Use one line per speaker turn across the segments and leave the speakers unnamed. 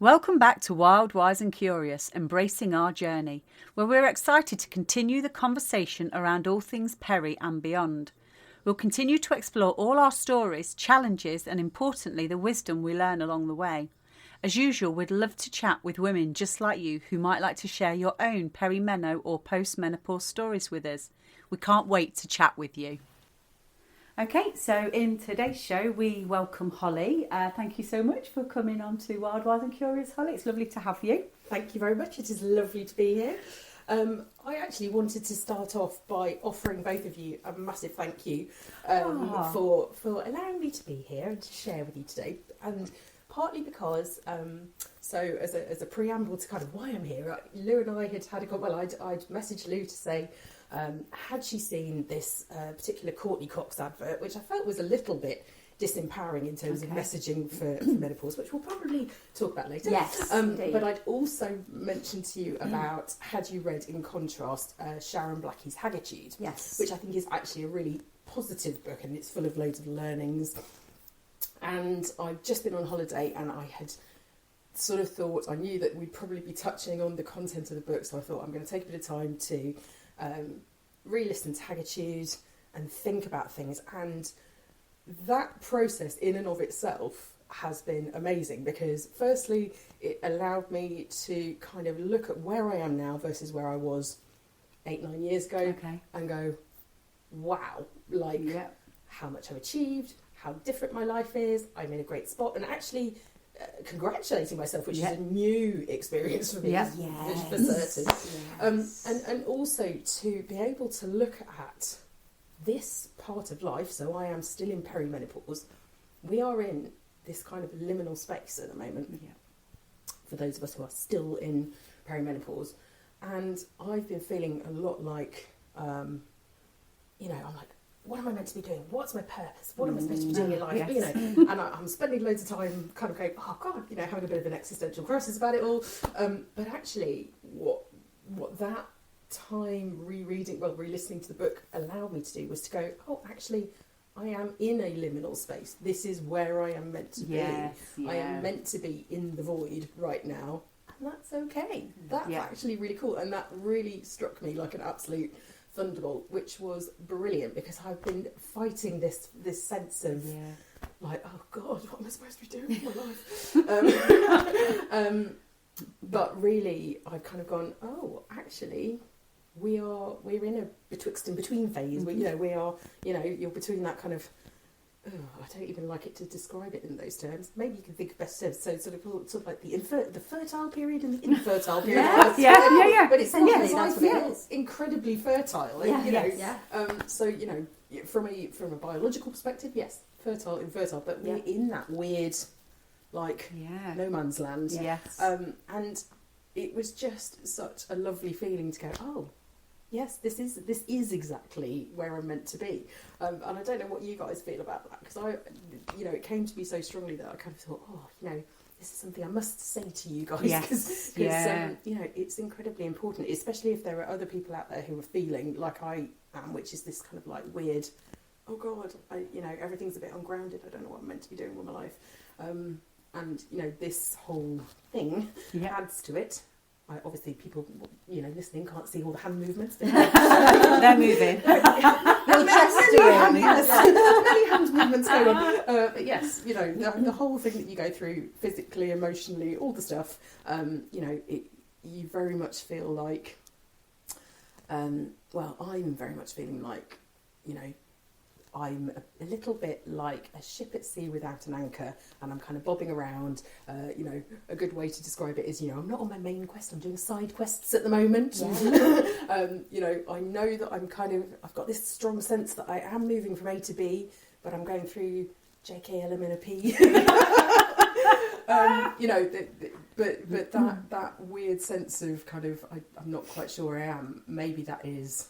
Welcome back to Wild, Wise and Curious, Embracing Our Journey, where we're excited to continue the conversation around all things peri and beyond. We'll continue to explore all our stories, challenges and importantly the wisdom we learn along the way. As usual, we'd love to chat with women just like you who might like to share your own perimenopause or post-menopause stories with us. We can't wait to chat with you. Okay, so in today's show we welcome Holly. Thank you so much for coming on to Wild, Wise and Curious, Holly. It's lovely to have you.
Thank you very much. It is lovely to be here. I actually wanted to start off by offering both of you a massive thank you for allowing me to be here and to share with you today. And partly because, so as a preamble to kind of why I'm here, Lou and I had a conversation. I'd messaged Lou to say, had she seen this particular Courtney Cox advert, which I felt was a little bit disempowering in terms of messaging for menopause, which we'll probably talk about later.
Yes,
but I'd also mentioned to you about, had you read in contrast Sharon Blackie's Hagitude,
yes,
which I think is actually a really positive book and it's full of loads of learnings. And I've just been on holiday and I had sort of thought, I knew that we'd probably be touching on the content of the book, so I thought I'm going to take a bit of time to re-listen to Hagitude and think about things. And that process in and of itself has been amazing because firstly it allowed me to kind of look at where I am now versus where I was 8-9 years ago and go, wow, like how much I've achieved, how different my life is, I'm in a great spot, and actually congratulating myself, which is a new experience for me, for certain. And also to be able to look at this part of life, so I am still in perimenopause, we are in this kind of liminal space at the moment, for those of us who are still in perimenopause, and I've been feeling a lot like, I'm like, what am I meant to be doing? What's my purpose? What am I supposed to be doing in life?
Yes.
And I'm spending loads of time kind of going, oh God, having a bit of an existential crisis about it all. But actually, what that time re-listening to the book allowed me to do was to go, oh, actually, I am in a liminal space. This is where I am meant to be. I am meant to be in the void right now, and that's okay. That's actually really cool, and that really struck me like an absolute thunderbolt, which was brilliant because I've been fighting this sense of like, oh God, what am I supposed to be doing with my life? But really, I've kind of gone, oh, actually, we're in a betwixt and between phase. We are, you're between that kind of. I don't even like it to describe it in those terms. Maybe you can think of best terms. So sort of like the fertile period and the infertile period. But it's essentially that's what it is. Incredibly fertile. So from a biological perspective, yes, fertile, infertile. But we're in that weird, like no man's land.
Yes.
And it was just such a lovely feeling to go, oh. Yes, this is exactly where I'm meant to be, and I don't know what you guys feel about that because it came to me so strongly that I kind of thought, this is something I must say to you guys because it's incredibly important, especially if there are other people out there who are feeling like I am, which is this kind of like weird, oh God, everything's a bit ungrounded. I don't know what I'm meant to be doing with my life, and this whole thing adds to it. Obviously, people, listening can't see all the hand movements.
They're moving.
Many hand movements going on. But yes, the whole thing that you go through physically, emotionally, all the stuff, you very much feel like, I'm very much feeling like, I'm a little bit like a ship at sea without an anchor, and I'm kind of bobbing around. A good way to describe it is, I'm not on my main quest. I'm doing side quests at the moment. I know that I've got this strong sense that I am moving from A to B, but I'm going through JKLMNP. But that weird sense of kind of, I'm not quite sure where I am. Maybe that is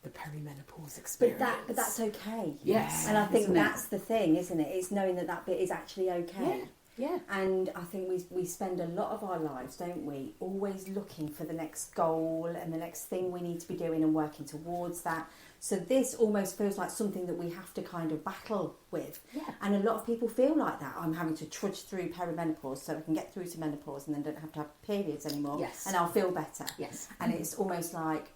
the perimenopause experience.
But that's okay.
Yes.
And I think that's the thing, isn't it? It's knowing that bit is actually okay.
Yeah.
And I think we spend a lot of our lives, don't we, always looking for the next goal and the next thing we need to be doing and working towards that. So this almost feels like something that we have to kind of battle with.
Yeah.
And a lot of people feel like that. I'm having to trudge through perimenopause so I can get through to menopause and then don't have to have periods anymore.
Yes.
And I'll feel better.
Yes.
And it's almost like,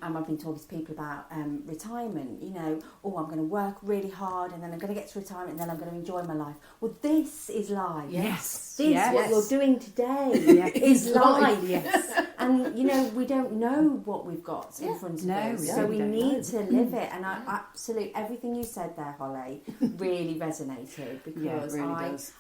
I've been talking to people about retirement, you know, oh, I'm going to work really hard and then I'm going to get to retirement and then I'm going to enjoy my life. Well, this is life.
Yes.
This,
yes.
what you're doing today, is life. Yes. And, you know, we don't know what we've got in front of us. So we need to live it. And I absolutely, everything you said there, Holly, really resonated because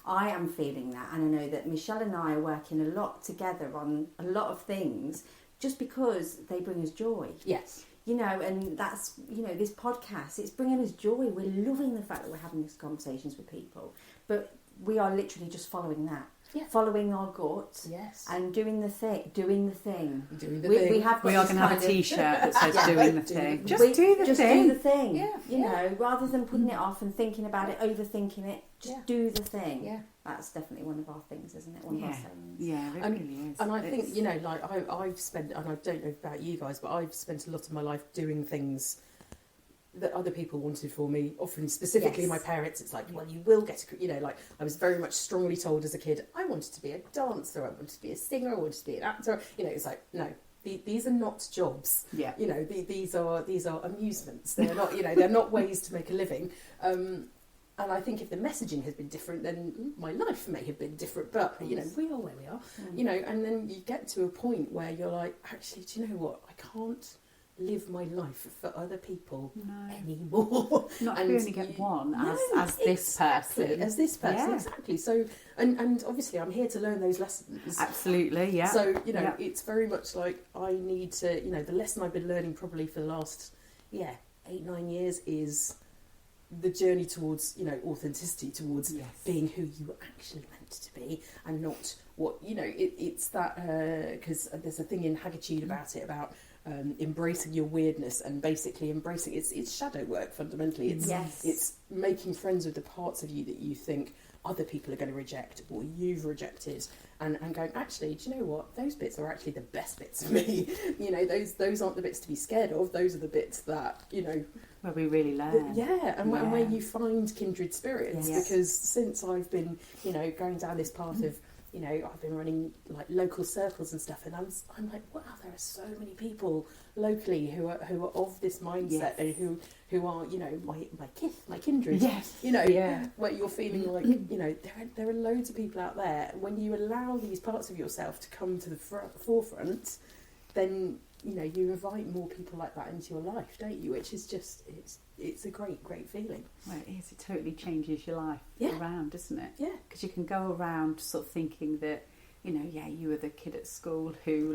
I am feeling that. And I know that Michelle and I are working a lot together on a lot of things just because they bring us joy.
Yes.
You know, and that's, you know, this podcast, it's bringing us joy. We're loving the fact that we're having these conversations with people. But we are literally just following that.
Yeah.
Following our gut.
Yes.
And doing the thing. Doing the thing.
We
have
we are going to have a T-shirt that says doing the thing. Just do the thing.
Yeah. You know, rather than putting it off and thinking about it, overthinking it, just do the thing.
Yeah.
That's definitely one of our things, isn't it? One of our sayings.
Yeah, it really is.
And I think, you know, like I've spent, and I don't know about you guys, but I've spent a lot of my life doing things that other people wanted for me, often specifically my parents. It's like, well, you will get you know, like I was very much strongly told as a kid, I wanted to be a dancer, I wanted to be a singer, I wanted to be an actor. You know, it's like, no, these are not jobs.
Yeah.
You know, these are amusements. They're not, you know, they're not ways to make a living. And I think if the messaging has been different, then my life may have been different. But, you know, we are where we are. You know, and then you get to a point where you're like, actually, do you know what? I can't live my life for other people anymore.
Not if we only get one as this person.
As this person, exactly. So, and obviously I'm here to learn those lessons.
Absolutely, yeah.
So, you know, it's very much like I need to, you know, the lesson I've been learning probably for the last, 8-9 years is the journey towards, you know, authenticity, towards being who you were actually meant to be and not what, you know, it's that, because there's a thing in Hagitude about it, about embracing your weirdness and basically embracing it's shadow work fundamentally. It's making friends with the parts of you that you think other people are going to reject or you've rejected, and going, actually, do you know what, those bits are actually the best bits of me. You know, those aren't the bits to be scared of, those are the bits that, you know,
where we really learn.
And where you find kindred spirits. Because since I've been, you know, going down this path of, you know, I've been running like local circles and stuff, and I'm like, wow, there are so many people locally who are of this mindset and who are, you know, my kindred. You know, where you're feeling like, you know, there are loads of people out there. When you allow these parts of yourself to come to the forefront, then, you know, you invite more people like that into your life, don't you? Which is just, it's a great feeling.
Well, it is. It totally changes your life around, doesn't it?
Yeah.
Because you can go around sort of thinking that, you know, you were the kid at school who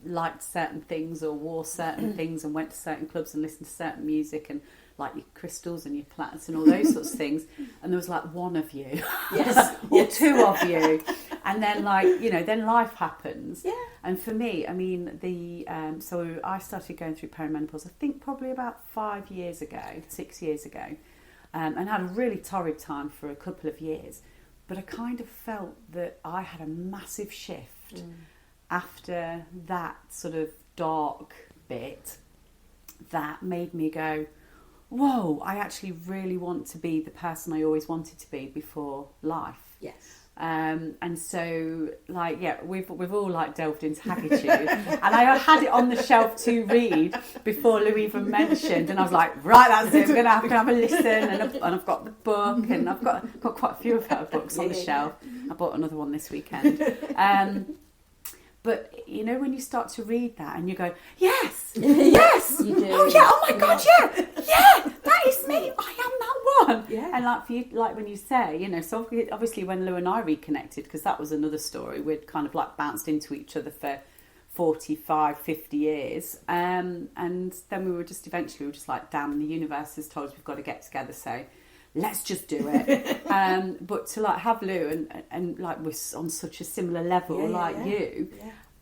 liked certain things or wore certain things and went to certain clubs and listened to certain music and like your crystals and your plants and all those sorts of things, and there was like one of you or two of you, and then, like, you know, then life happens. And for me, I mean, so I started going through perimenopause I think probably about 6 years ago, and had a really torrid time for a couple of years, but I kind of felt that I had a massive shift after that sort of dark bit that made me go, whoa, I actually really want to be the person I always wanted to be before life. And so, like, we've all like delved into Hagitude, and I had it on the shelf to read before Lou even mentioned, and I was like, right, that's it, I'm going to have a listen, and I've got the book, and I've got quite a few of her books on the shelf. I bought another one this weekend. But, you know, when you start to read that and you go, yes,
you do.
Oh my God, that is me, I am that one. And like for you, like when you say, you know, so obviously when Lou and I reconnected, because that was another story, we'd kind of like bounced into each other for 45, 50 years. And then we were just like, damn, the universe has told us we've got to get together, so let's just do it. But to like have Lou and like we're on such a similar level you,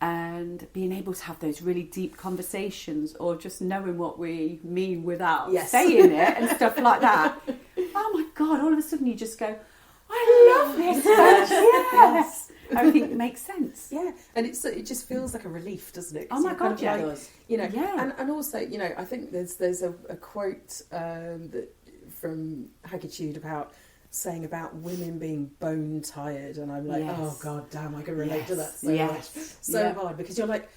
and being able to have those really deep conversations, or just knowing what we mean without saying it and stuff like that. Oh my God, all of a sudden you just go, I I love this. Yes. Everything makes sense.
Yeah, and it just feels like a relief, doesn't it?
Oh my God,
yeah,
it does.
You know, and also, you know, I think there's a quote that from Hagitude about saying about women being bone tired, and I'm like, oh God damn, I can relate to that so much, hard, because you're like,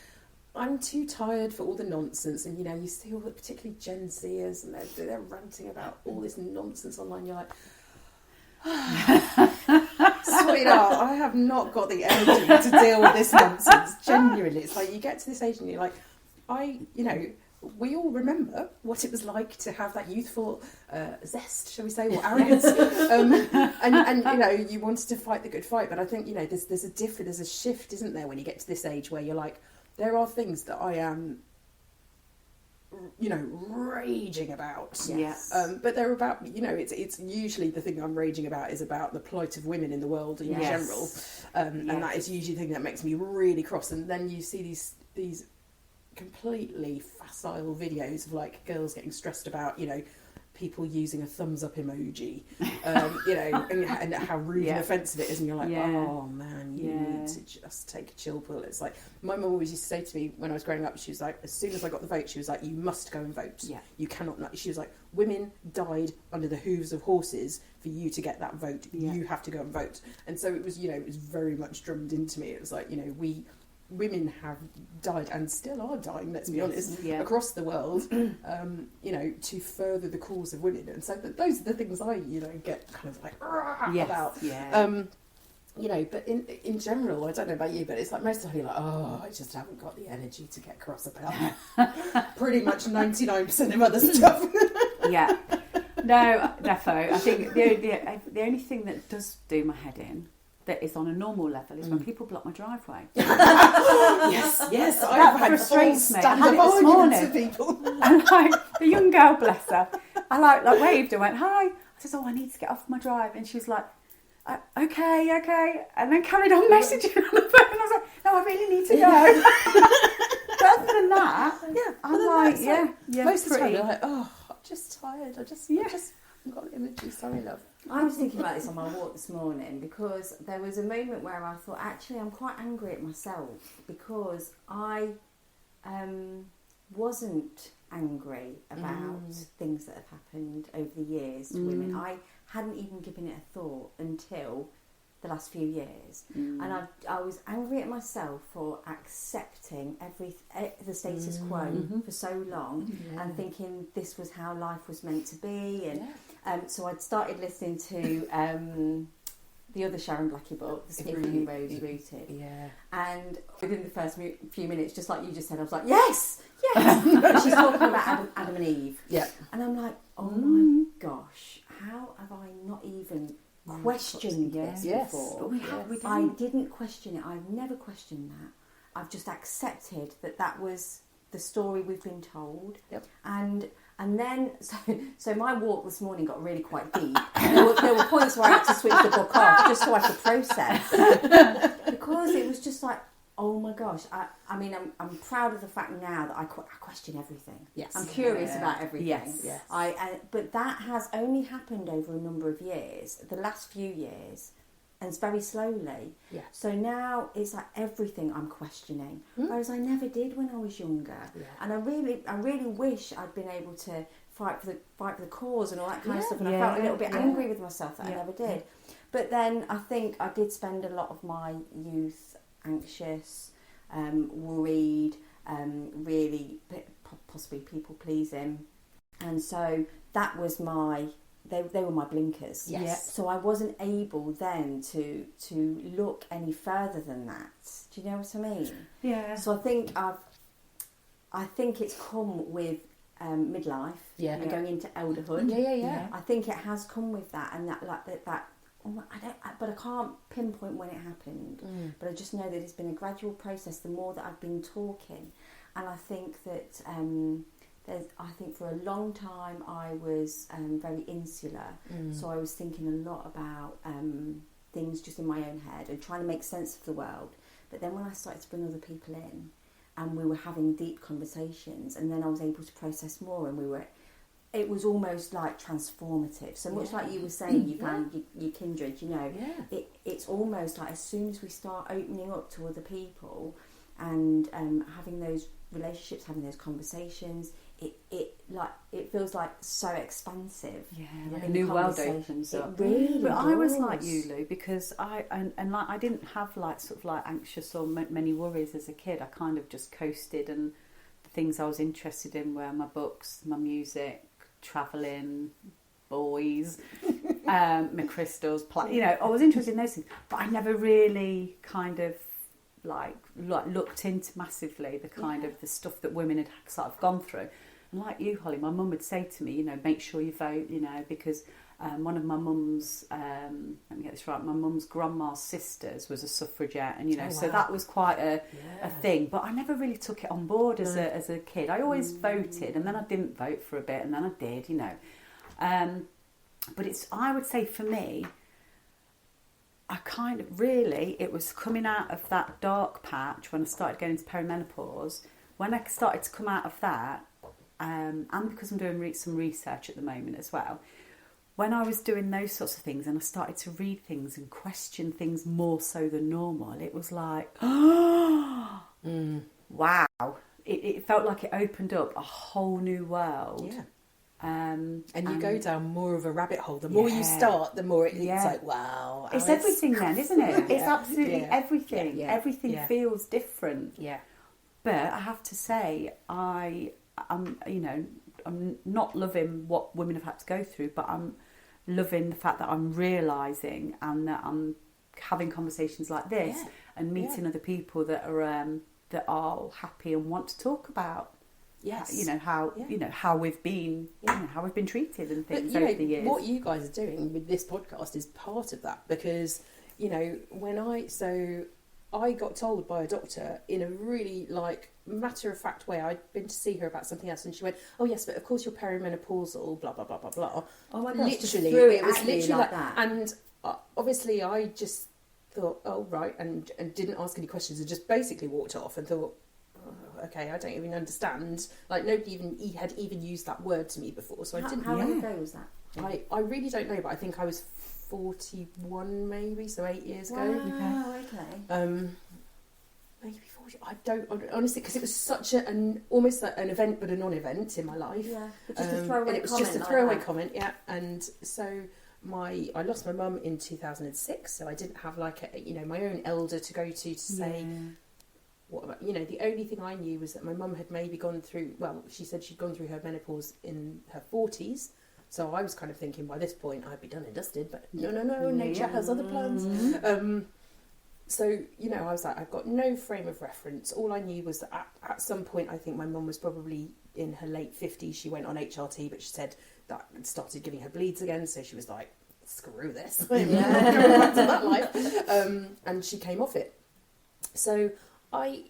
I'm too tired for all the nonsense, and you know, you see all the particularly Gen Zers, and they're ranting about all this nonsense online. You're like, sweetheart, I have not got the energy to deal with this nonsense. Genuinely, it's like you get to this age and you're like, you know, we all remember what it was like to have that youthful zest, shall we say, or arrogance, and you know, you wanted to fight the good fight. But I think, you know, there's a shift, isn't there, when you get to this age where you're like, there are things that I am, you know, raging about.
Yes.
But they're about, you know, it's usually the thing I'm raging about is about the plight of women in the world in general, and that is usually the thing that makes me really cross. And then you see these completely facile videos of like girls getting stressed about, you know, people using a thumbs up emoji, you know, and how rude and offensive it is, and you're like, oh man, you need to just take a chill pill. It's like, my mum always used to say to me when I was growing up, she was like, as soon as I got the vote, she was like, you must go and vote. You cannot not. She was like, women died under the hooves of horses for you to get that vote. You have to go and vote. And so it was, you know, it was very much drummed into me. It was like, you know, women have died and still are dying, let's be honest, across the world, you know, to further the cause of women. And so those are the things I, you know, get kind of like about. You know, but in general, I don't know about you, but it's like most of the time you're like, oh, I just haven't got the energy to get cross about pretty much 99% of other stuff.
No, defo. I think the only thing that does do my head in, that is on a normal level, is when people block my driveway.
Yes,
that frustrates me. I had it this morning.
People.
And like the young girl, bless her, I like waved and went hi. I said, oh, I need to get off my drive, and she was like, okay, and then carried on messaging on the phone. And I was like, no, I really need to go. But other than that, I'm like,
most of the time you're like, oh, I'm just tired. I just haven't got the energy. Sorry, love.
I was thinking about this on my walk this morning, because there was a moment where I thought, actually, I'm quite angry at myself, because I wasn't angry about things that have happened over the years to women. I hadn't even given it a thought until the last few years, and I was angry at myself for accepting the status quo for so long, and thinking this was how life was meant to be, and so I'd started listening to the other Sharon Blackie book, The Skipping Rose Rooted, and within the first few minutes, just like you just said, I was like, yes. She's talking about Adam and Eve, and I'm like, oh my gosh, how have I not even questioned this before?
But
I didn't question it. I've never questioned that. I've just accepted that was the story we've been told. And then, so my walk this morning got really quite deep. There were points where I had to switch the book off just so I could process, because it was just like, oh my gosh. I mean, I'm proud of the fact now that I question everything. I'm curious about everything. But that has only happened over a number of years, the last few years, and it's very slowly. So now it's like everything I'm questioning, whereas I never did when I was younger. And I really wish I'd been able to fight for the cause and all that kind of stuff. And I felt a little bit angry with myself that I never did. But then I think I did spend a lot of my youth anxious, worried, really possibly people pleasing, and so that was they were my blinkers. So I wasn't able then to look any further than that. Do you know what I mean? So I think it's come with midlife and going into elderhood. I think it has come with that, and that but I can't pinpoint when it happened. But I just know that it's been a gradual process. The more that I've been talking, and I think that I think for a long time I was very insular. So I was thinking a lot about things just in my own head and trying to make sense of the world. But then when I started to bring other people in, and we were having deep conversations, and then I was able to process more, and we were it was almost like transformative. So much like you were saying, you found your kindred, it's almost like as soon as we start opening up to other people and having those relationships, having those conversations, it feels like so expansive.
Like a new world opens up.
It really
but
does.
I was like you, Lou, because I didn't have like sort of like anxious or many worries as a kid. I kind of just coasted, and the things I was interested in were my books, my music, travelling, boys, my crystals. I was interested in those things, but I never really kind of like looked into massively the kind of the stuff that women had sort of gone through. And like you, Holly, my mum would say to me, make sure you vote, because one of my mum's, let me get this right, my mum's grandma's sisters was a suffragette, and so that was quite a thing. But I never really took it on board as a kid. I always voted, and then I didn't vote for a bit, and then I did, But I would say for me, I kind of really, it was coming out of that dark patch when I started going into perimenopause. When I started to come out of that, and because I'm doing some research at the moment as well, when I was doing those sorts of things and I started to read things and question things more so than normal, it was like, wow. It felt like it opened up a whole new world.
Yeah. And you go down more of a rabbit hole. The more you start, the more it's like, wow.
It's everything then, isn't it? It's
absolutely everything.
Yeah.
Everything feels different.
Yeah.
But I have to say, I'm not loving what women have had to go through, but I'm loving the fact that I'm realising and that I'm having conversations like this and meeting other people that are happy and want to talk about.
Yes,
how we've been, how we've been treated and things over the years.
What you guys are doing with this podcast is part of that, because when I got told by a doctor in a really matter of fact way. I'd been to see her about something else, and she went, "Oh yes, but of course you're perimenopausal, blah blah blah blah blah."
Oh my gosh!
Literally,
it was literally like that.
And obviously, I just thought, "Oh right," and didn't ask any questions, and just basically walked off and thought, okay, I don't even understand. Nobody had even used that word to me before, so I didn't.
How long ago was that?
I really don't know, but I think I was 41 maybe, so 8 years ago.
Wow, okay.
Maybe 40. I don't honestly, because it was such almost like an event, but a non-event in my life.
Yeah, but just a throwaway
and it was
comment.
Just a throwaway comment, yeah. And so I lost my mum in 2006, so I didn't have my own elder to go to say. What about, the only thing I knew was that my mum had maybe gone through, she said she'd gone through her menopause in her 40s. So I was kind of thinking by this point I'd be done and dusted, but no, nature has other plans. So, I was like, I've got no frame of reference. All I knew was that at some point, I think my mum was probably in her late 50s. She went on HRT, but she said that it started giving her bleeds again. So she was like, screw this. I'm not going back to that life. And she came off it. So I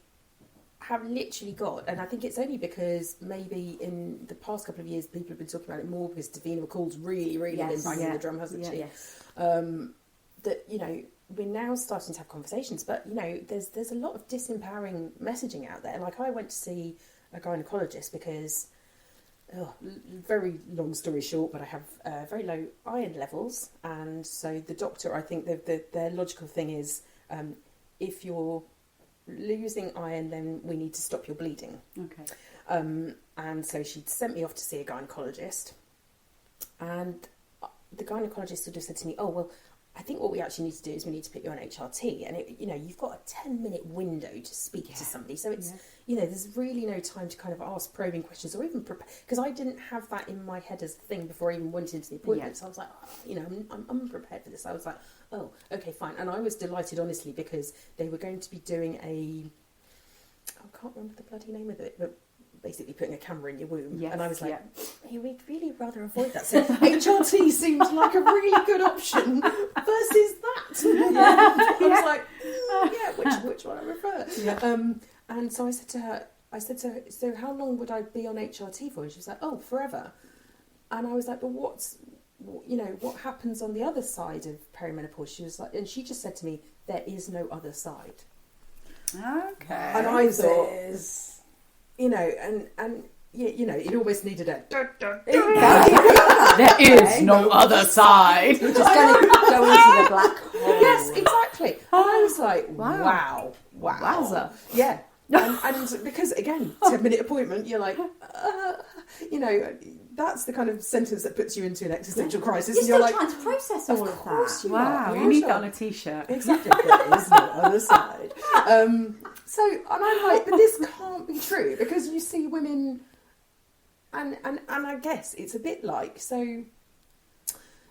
have literally got, and I think it's only because maybe in the past couple of years people have been talking about it more because Davina McCall's really been banging the drum, hasn't she?
Yes.
That, we're now starting to have conversations, but, there's a lot of disempowering messaging out there. I went to see a gynaecologist because, very long story short, but I have very low iron levels, and so the doctor, I think their logical thing is, if you're losing iron, then we need to stop your bleeding.
Okay.
And so she sent me off to see a gynaecologist, and the gynaecologist sort of said to me, "Oh well, I think what we actually need to do is we need to put you on HRT, and you've got a 10-minute window to speak to somebody, so it's there's really no time to kind of ask probing questions or even prepare, because I didn't have that in my head as a thing before I even went into the appointment. So I was like, I'm unprepared for this. I was like, oh, okay, fine. And I was delighted, honestly, because they were going to be doing I can't remember the bloody name of it, but basically putting a camera in your womb. Yes, and I was like, hey, we'd really rather avoid that. So HRT seemed like a really good option versus that. I was like, which one I prefer? Yeah. And so I said to her, so how long would I be on HRT for? And she was like, oh, forever. And I was like, but what happens on the other side of perimenopause? She was like, and she just said to me, there is no other side.
Okay.
And I thought, and you know, it almost needed a...
There is no other side.
You're just going to go into the black hole.
Yes, exactly. And I was like, wow.
Wowza.
Yeah. And because, again, 10-minute appointment, you're like, you know, that's the kind of sentence that puts you into an existential crisis.
You're
and
still
you're like,
trying to process all of that.
Wow, you need that on a t-shirt.
Exactly. There is no other side. So, and I'm like, but this can't be true, because you see women, and I guess it's a bit like, so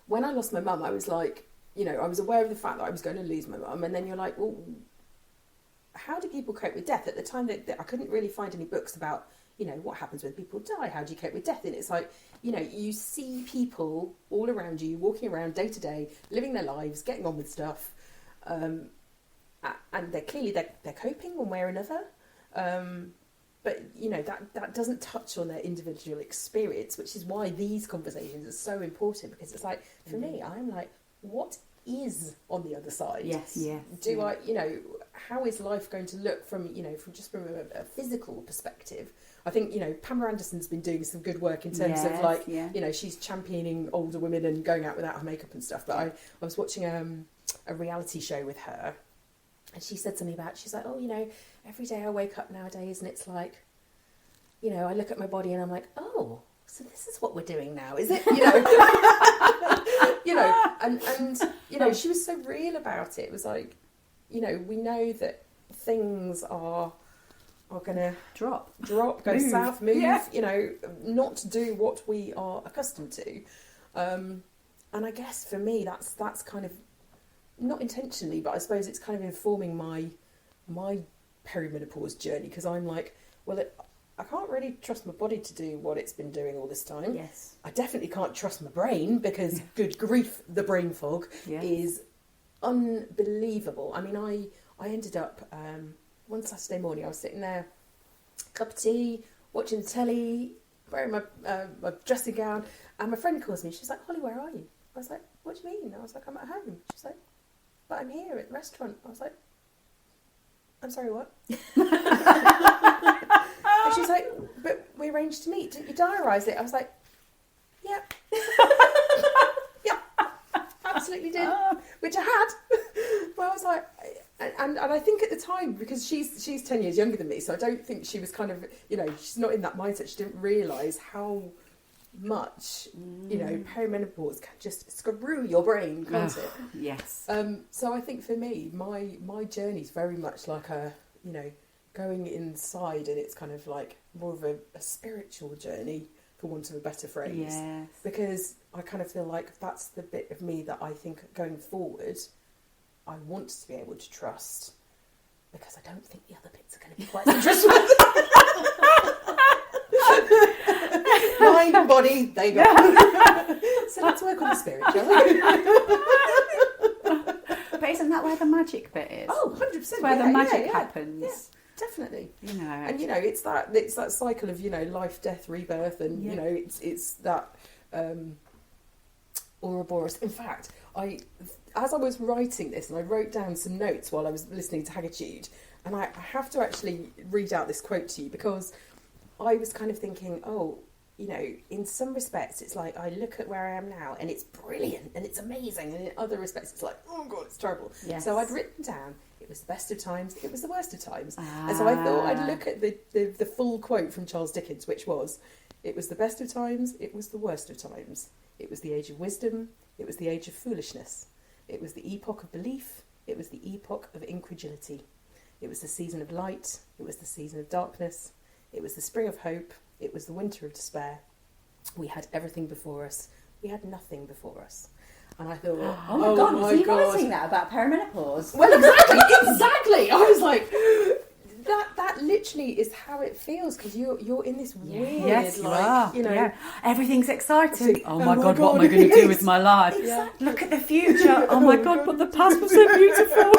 when I lost my mum, I was like, you know, I was aware of the fact that I was going to lose my mum, and then you're like, well, how do people cope with death? At the time, that I couldn't really find any books about, you know, what happens when people die, how do you cope with death? And it's like, you know, you see people all around you, walking around day to day, living their lives, getting on with stuff, and they're clearly, they're coping one way or another. But, you know, that doesn't touch on their individual experience, which is why these conversations are so important, because it's like, for me, I'm like, what is on the other side?
Yes.
Do I, you know, how is life going to look from, you know, from a physical perspective? I think, you know, Pamela Anderson's been doing some good work in terms of like, you know, she's championing older women and going out without her makeup and stuff. But I was watching a reality show with her, and she said something about, she's like, oh, you know, every day I wake up nowadays and it's like, you know, I look at my body and I'm like, oh, so this is what we're doing now, is it? You know, you know, and you know, she was so real about it. It was like, you know, we know that things are going to drop, go move. South, move, you know, not do what we are accustomed to. And I guess for me, that's kind of, not intentionally, but I suppose it's kind of informing my perimenopause journey, because I'm like, well, I can't really trust my body to do what it's been doing all this time.
Yes.
I definitely can't trust my brain, because good grief, the brain fog is unbelievable. I mean, I ended up, one Saturday morning, I was sitting there, cup of tea, watching the telly, wearing my dressing gown, and my friend calls me. She's like, Holly, where are you? I was like, what do you mean? I was like, I'm at home. She's like, but I'm here at the restaurant. I was like, I'm sorry, what? And she's like, but we arranged to meet. Didn't you diarise it? I was like, yeah. Yeah, absolutely did. Which I had. But I was like, and I think at the time, because she's 10 years younger than me, so I don't think she was kind of, you know, she's not in that mindset. She didn't realise how much, you know, perimenopause can just screw your brain, can't it?
Yes.
So I think for me, my journey is very much like a, you know, going inside, and it's kind of like more of a spiritual journey, for want of a better phrase.
Yes.
Because I kind of feel like that's the bit of me that I think going forward, I want to be able to trust, because I don't think the other bits are going to be quite so trustworthy. Mind, body, they go. So let's work on the spirit, shall we?
But isn't that where the magic bit is?
Oh, 100%.
It's where the magic happens.
Yeah, definitely.
You know,
and you know, it's that cycle of, you know, life, death, rebirth, and you know, it's that Ouroboros. In fact, as I was writing this, and I wrote down some notes while I was listening to Hagitude, and I have to actually read out this quote to you, because I was kind of thinking, oh, you know, in some respects, it's like I look at where I am now, and it's brilliant, and it's amazing, and in other respects, it's like, oh God, it's terrible.
Yes.
So I'd written down, it was the best of times, it was the worst of times. And so I thought I'd look at the full quote from Charles Dickens, which was, it was the best of times, it was the worst of times. It was the age of wisdom, it was the age of foolishness. It was the epoch of belief, it was the epoch of incredulity. It was the season of light, it was the season of darkness. It was the spring of hope, it was the winter of despair. We had everything before us, we had nothing before us. And I thought,
oh my God, was he writing that about perimenopause?
Well, exactly. I was like, that literally is how it feels, because you're in this weird, you know,
everything's exciting. Oh my God, what am I going to do with my life?
Exactly.
Look at the future. Oh my God, but the past was so beautiful.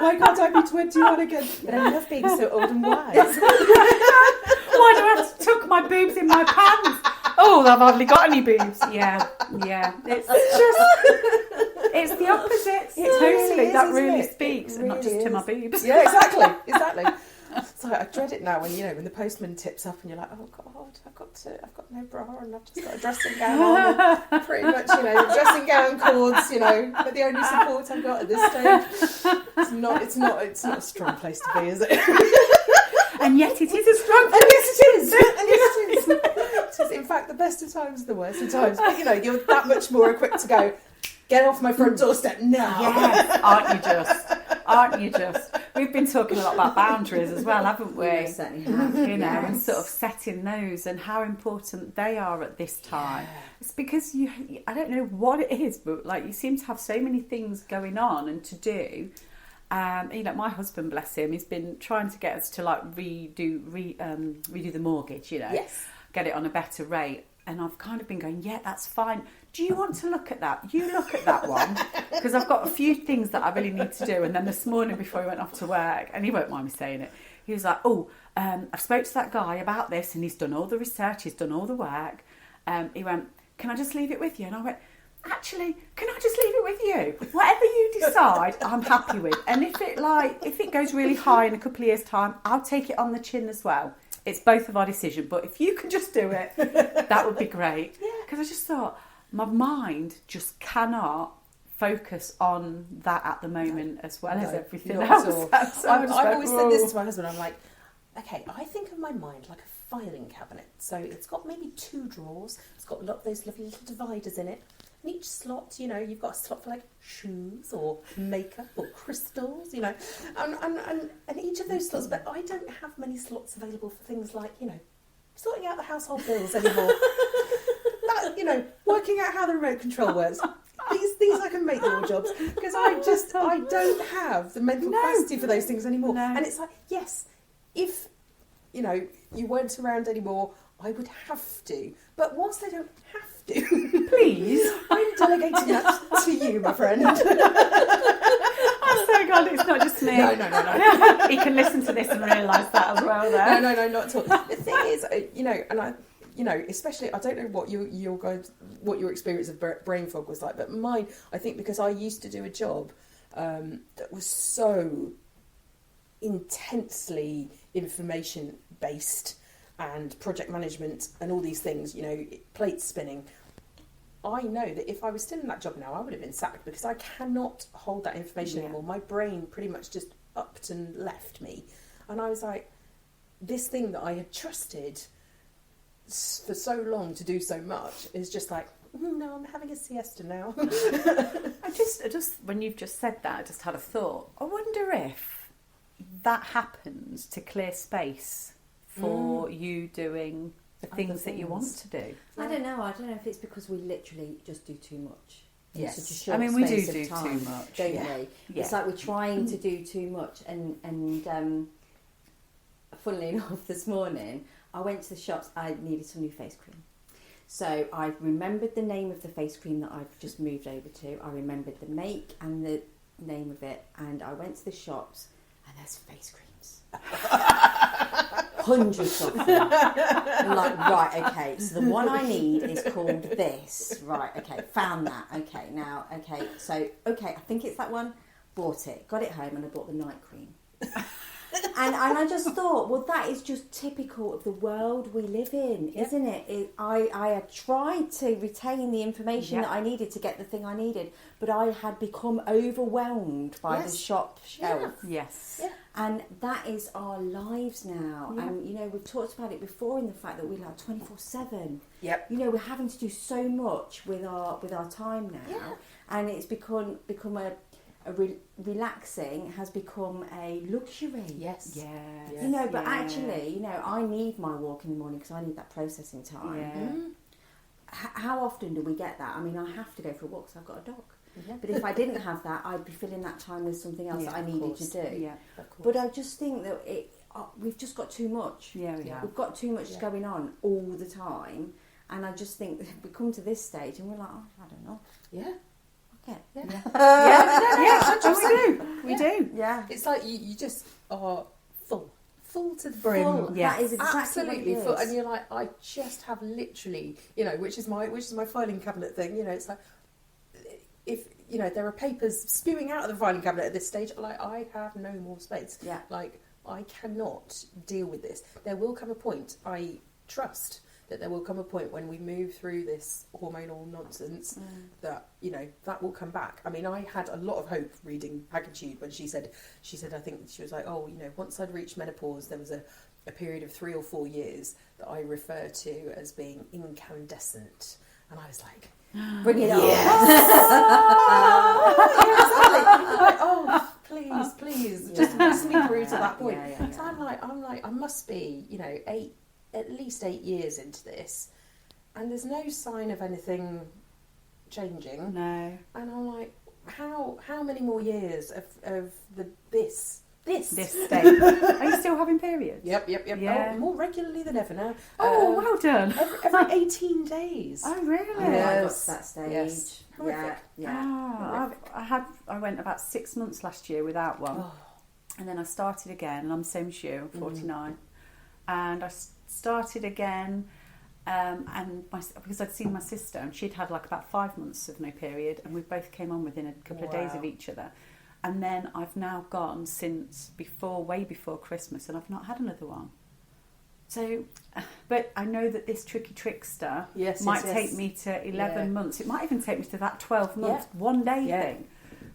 Why can't I be 21 again? But I love being so old and wise.
Why do I have to tuck my boobs in my pants? Oh, I've hardly got any boobs. Yeah. It's just, it's the opposite. Totally, that really speaks, and not just to my boobs.
Yeah, exactly. So I dread it now when the postman tips up and you're like, oh God, I've got no bra and I've just got a dressing gown on. And pretty much, dressing gown cords, are the only support I've got at this stage. It's not a strong place to be, is it?
And yet it is a strong place.
And yes, it is. And yes, it is. It is, in fact, the best of times, the worst of times. But you're that much more equipped to go, get off my front doorstep now.
Yes, aren't you just? We've been talking a lot about boundaries as well, haven't we?
We certainly have.
And sort of setting those and how important they are at this time. Yeah. It's because I don't know what it is, but like you seem to have so many things going on and to do. My husband, bless him, he's been trying to get us to like redo the mortgage,
yes,
get it on a better rate. And I've kind of been going, yeah, that's fine. Do you want to look at that? You look at that one. Because I've got a few things that I really need to do. And then this morning before he went off to work, and he won't mind me saying it, he was like, I've spoke to that guy about this and he's done all the research, he's done all the work. He went, can I just leave it with you? And I went, actually, can I just leave it with you? Whatever you decide, I'm happy with. And if it goes really high in a couple of years' time, I'll take it on the chin as well. It's both of our decision, but if you can just do it, that would be great. Because I just thought, my mind just cannot focus on that at the moment as well as everything else.
I've always said this to my husband, I'm like, okay, I think of my mind like a filing cabinet. So it's got maybe 2 drawers, it's got a lot of those lovely little dividers in it. And each slot, you've got a slot for like shoes or makeup or crystals, and each of those slots. But I don't have many slots available for things like, sorting out the household bills anymore. Working out how the remote control works. These I can make your jobs because I don't have the mental capacity for those things anymore. No. And it's like, yes, if you weren't around anymore, I would have to. But whilst I don't have to,
please,
I'm delegating that to you, my friend.
I'm so glad it's not just me.
No.
He can listen to this and realise that as well. There.
No, not at all. The thing is, and I. Especially, I don't know what your experience of brain fog was like, but mine, I think, because I used to do a job that was so intensely information based and project management and all these things, plates spinning. I know that if I was still in that job now, I would have been sacked because I cannot hold that information anymore. My brain pretty much just upped and left me, and I was like, this thing that I had trusted for so long to do so much is just like, no, I'm having a siesta now.
I just when you've just said that, I just had a thought. I wonder if that happens to clear space for you doing the things that you want to do.
I don't know if it's because we literally just do too much.
Yes.
Such a short
I mean, we
space
do
of time,
too much,
don't we?
Yeah.
It's like we're trying to do too much, and funnily enough, this morning I went to the shops. I needed some new face cream, so I remembered the name of the face cream that I've just moved over to. I remembered the make and the name of it, and I went to the shops, and there's face creams. Hundreds of them. I'm like, right, okay, so the one I need is called this. Right, okay, found that. Okay, now, okay, so, okay, I think it's that one. Bought it, got it home, and I bought the night cream. And I just thought, well, that is just typical of the world we live in, isn't it? I had tried to retain the information that I needed to get the thing I needed, but I had become overwhelmed by the shop shelf.
Yes.
Yeah. And that is our lives now. Yeah. And, we've talked about it before in the fact that we're like 24/7.
Yep.
We're having to do so much with our time now. Yeah. And it's become relaxing has become a luxury.
Yes.
Yeah.
But actually, I need my walk in the morning because I need that processing time.
Yeah.
Mm-hmm. How often do we get that? I mean, I have to go for a walk because I've got a dog. Yeah. But if I didn't have that, I'd be filling that time with something else that I needed to do.
Yeah,
of course. But I just think that we've just got too much.
Yeah, we have.
We've got too much going on all the time. And I just think we come to this stage and we're like, I don't know.
Yeah.
Okay.
We do.
Yeah.
It's like you just are full to the brim.
Full.
Yes.
That is exactly
absolutely
what it
full,
is.
and you're like, I just have literally, which is my filing cabinet thing. It's like, if there are papers spewing out of the filing cabinet at this stage, like I have no more space.
Yeah.
Like I cannot deal with this. There will come a point, I trust that there will come a point when we move through this hormonal nonsense that, you know, that will come back. I mean, I had a lot of hope reading Hagitude when she said, I think she was like, oh, you know, once I'd reached menopause, there was a period of 3 or 4 years that I refer to as being incandescent. And I was like,
bring it on.
Yes. Exactly. Like, oh, please, just whisk me through to that point. So I'm like, I must be, you know, at least 8 years into this, and there's no sign of anything changing.
No.
And I'm like, how many more years of this
state? Are you still having periods?
Yep.
Yeah.
Oh, more regularly than ever now.
Oh, well done.
Every 18 days.
Oh, really?
Oh, I got to that stage.
Yes. Horrific.
Yeah.
I went about 6 months last year without one, and then I started again. And I'm the same as you, 49, and I started again, and because I'd seen my sister, and she'd had like about 5 months of no period, and we both came on within a couple of days of each other. And then I've now gone since way before Christmas, and I've not had another one. So, but I know that this tricky trickster might take me to 11 months. It might even take me to that 12-month one-day thing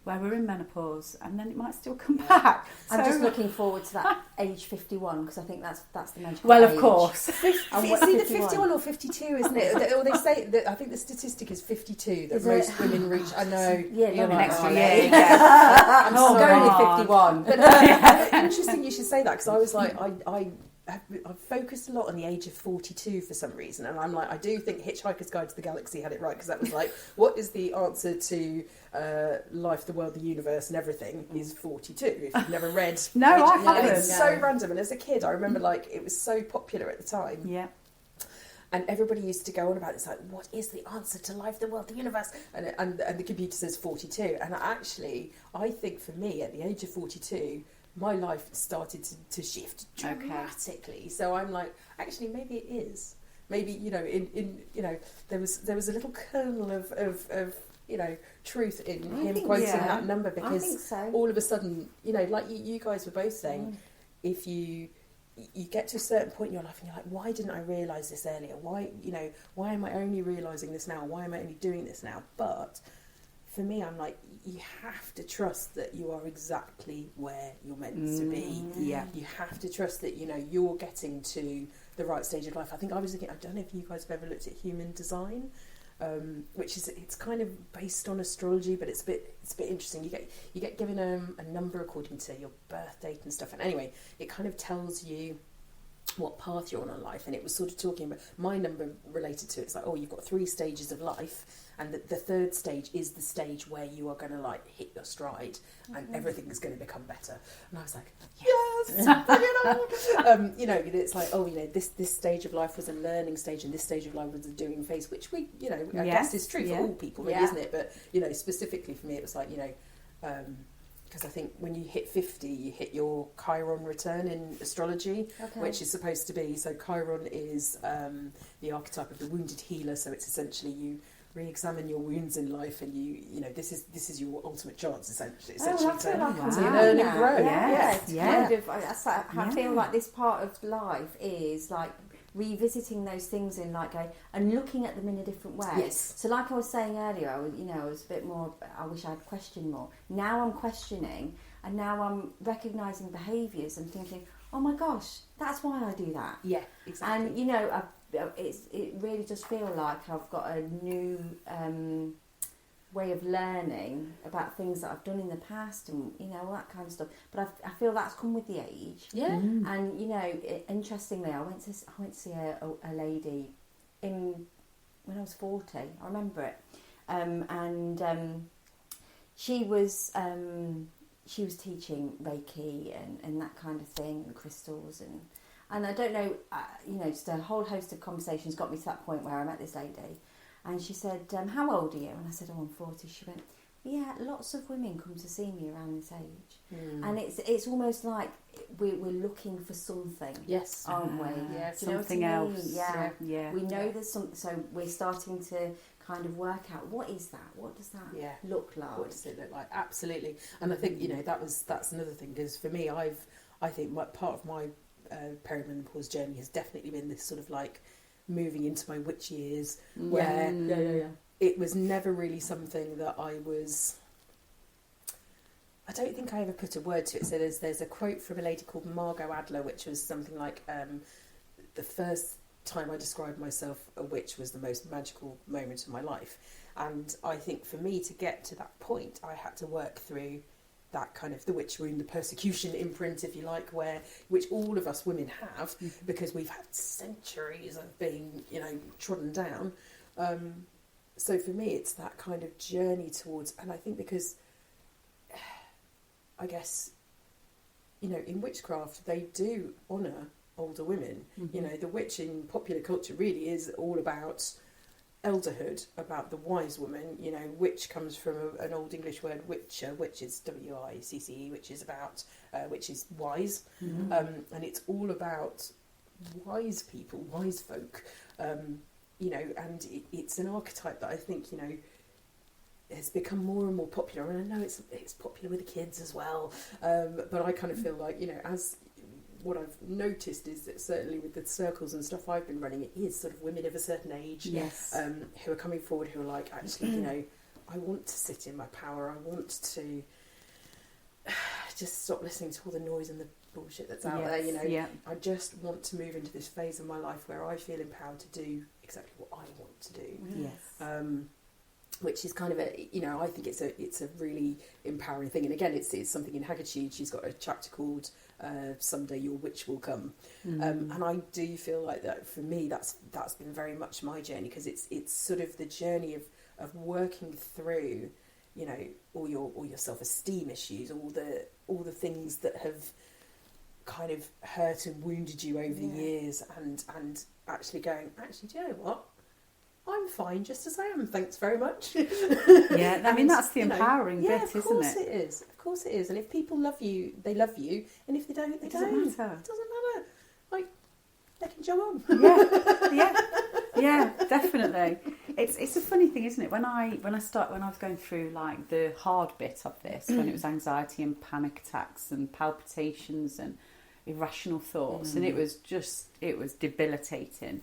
where we're in menopause, and then it might still come back.
I'm just looking forward to that age 51, because I think that's the magical
well,
age.
of course.
It's either 51 or 52, isn't it? Or they say that, I think the statistic is 52 that most women reach. I know.
Yeah,
You're
an
extra
year.
I'm
going
sorry.
with 51.
But interesting you should say that, because I was like, I've focused a lot on the age of 42 for some reason, and I'm like, I do think Hitchhiker's Guide to the Galaxy had it right, because that was like, what is the answer to life, the world, the universe, and everything is 42. If you've never read,
No, I haven't.
And it's so random. And as a kid, I remember like it was so popular at the time.
Yeah.
And everybody used to go on about it. It's like, what is the answer to life, the world, the universe? And the computer says 42. And actually, I think for me, at the age of 42, my life started to shift dramatically. So I'm like, actually, maybe it is. Maybe, you know, in you know, there was a little kernel of you know, truth in him quoting that number, because all of a sudden, you know, like you guys were both saying, if you get to a certain point in your life and you're like, why didn't I realise this earlier? Why am I only realising this now? Why am I only doing this now? But for me, I'm like, you have to trust that you are exactly where you're meant to be.
Yeah.
You have to trust that, you know, you're getting to the right stage of life. I think I was looking, I don't know if you guys have ever looked at human design, which is, it's kind of based on astrology, but it's a bit interesting. You get given a number according to your birth date and stuff. And anyway, it kind of tells you what path you're on in life, and it was sort of talking about my number related to it. It's like, oh, you've got 3 stages of life, and the third stage is the stage where you are going to like hit your stride and everything is going to become better. And I was like, yes, bring it on. You know, it's like, oh, you know, this stage of life was a learning stage, and this stage of life was a doing phase, which we, you know, I guess is true for all people, really, isn't it? But, you know, specifically for me, it was like, you know, because I think when you hit 50, you hit your Chiron return in astrology, which is supposed to be, so Chiron is the archetype of the wounded healer, so it's essentially you re-examine your wounds in life, and you know, this is your ultimate chance, essentially to learn and grow.
I feel like this part of life is like revisiting those things in like and looking at them in a different way.
Yes.
So like I was saying earlier, I was a bit more, I wish I'd questioned more. Now I'm questioning, and now I'm recognising behaviours and thinking, oh my gosh, that's why I do that.
Yeah, exactly.
And you know, it really does feel like I've got a new way of learning about things that I've done in the past, and you know, all that kind of stuff. But I feel that's come with the age.
Yeah.
And you know, interestingly, I went to see a lady when I was 40. I remember it, and she was teaching Reiki and that kind of thing, and crystals and I don't know, you know, just a whole host of conversations got me to that point where I met this lady. And she said, how old are you? And I said, oh, I'm 40. She went, yeah, lots of women come to see me around this age. And it's almost like we're looking for something, aren't we?
Yeah,
something else.
Yeah. We know there's something, so we're starting to kind of work out, what is that? What does that look like?
What does it look like? Absolutely. And I think, you know, that's another thing, because for me, I think part of my perimenopause journey has definitely been this sort of like moving into my witch years, where it was never really something that I don't think I ever put a word to it. So there's a quote from a lady called Margot Adler, which was something like, the first time I described myself a witch was the most magical moment of my life. And I think for me to get to that point, I had to work through that kind of the witch wound, the persecution imprint, if you like, which all of us women have, because we've had centuries of being, trodden down. So for me, it's that kind of journey towards, and I think because, I guess, in witchcraft, they do honour older women. The witch in popular culture really is all about elderhood, about the wise woman. Witch comes from an old English word, witcher, which is W-I-C-C-E, which is about, which is wise. And it's all about wise people, wise folk, and it's an archetype that I think, has become more and more popular. And I know it's popular with the kids as well, but I kind of feel like, as what I've noticed is that certainly with the circles and stuff I've been running, it is sort of women of a certain age, who are coming forward, who are like, actually, I want to sit in my power. I want to just stop listening to all the noise and the bullshit that's out there. I just want to move into this phase of my life where I feel empowered to do exactly what I want to do. Which is kind of I think it's a really empowering thing. And again, it's something in Hagitude. She's got a chapter called "Someday Your Witch Will Come," and I do feel like that for me. That's been very much my journey, because it's sort of the journey of working through, all your self-esteem issues, all the things that have kind of hurt and wounded you over the years, and actually going, do you know what? I'm fine just as I am, thanks very much.
I mean, that's the empowering bit, isn't it?
Of course it is. Of course it is. And if people love you, they love you. And if they don't, they don't.
It doesn't matter.
It doesn't matter. Like, they can jump on.
Yeah, definitely. It's a funny thing, isn't it? When I was going through like the hard bit of this, when it was anxiety and panic attacks and palpitations and irrational thoughts, and it was debilitating.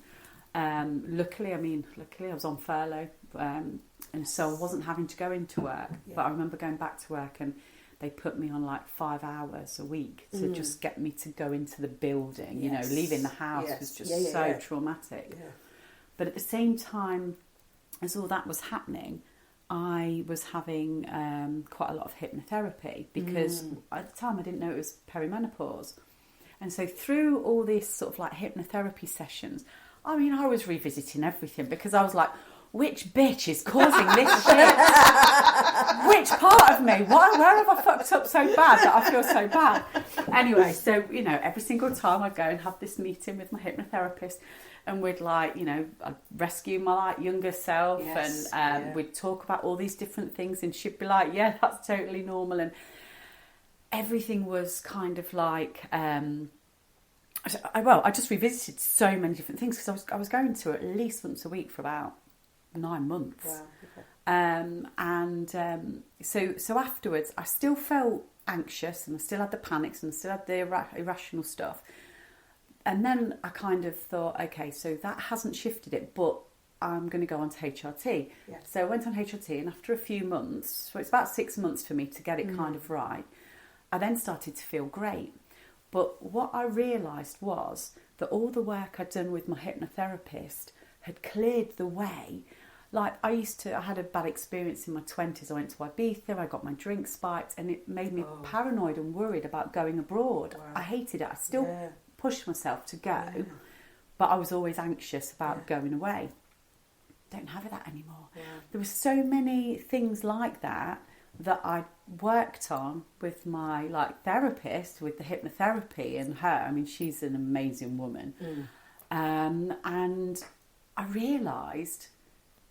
Luckily I was on furlough, and so I wasn't having to go into work. But I remember going back to work, and they put me on like 5 hours a week to just get me to go into the building. Leaving the house was just so traumatic. But at the same time as all that was happening, I was having quite a lot of hypnotherapy, because at the time I didn't know it was perimenopause. And so through all these sort of like hypnotherapy sessions, I was revisiting everything, because I was like, which bitch is causing this shit? Which part of me? Where have I fucked up so bad that I feel so bad? Anyway, so, every single time I'd go and have this meeting with my hypnotherapist, and we'd I'd rescue my younger self, and we'd talk about all these different things, and she'd be like, yeah, that's totally normal. And everything was kind of like... I just revisited so many different things, because I was going to at least once a week for about 9 months. Wow. Okay. So afterwards, I still felt anxious, and I still had the panics, and I still had the irrational stuff. And then I kind of thought, okay, so that hasn't shifted it, but I'm going to go on to HRT. Yeah. So I went on HRT, and after a few months, so it's about 6 months for me to get it kind of right, I then started to feel great. But what I realised was that all the work I'd done with my hypnotherapist had cleared the way. Like I had a bad experience in my 20s. I went to Ibiza, I got my drink spiked, and it made me paranoid and worried about going abroad. Wow. I hated it. I still pushed myself to go, but I was always anxious about going away. Don't have that anymore. Yeah. There were so many things like that I worked on with my therapist, with the hypnotherapy, and her. I mean, she's an amazing woman. And I realised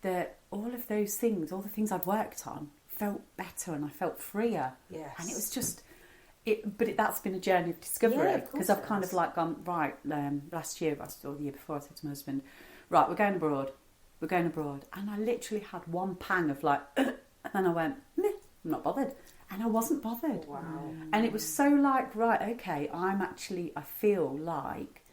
that all of those things, all the things I'd worked on, felt better, and I felt freer. Yes. And it was just... that's been a journey of discovery, because I've kind of gone, right, last year, or the year before, I said to my husband, right, we're going abroad. And I literally had one pang of and then I went, meh, I'm not bothered. And I wasn't bothered.
Wow.
And it was so like, right, okay, I feel like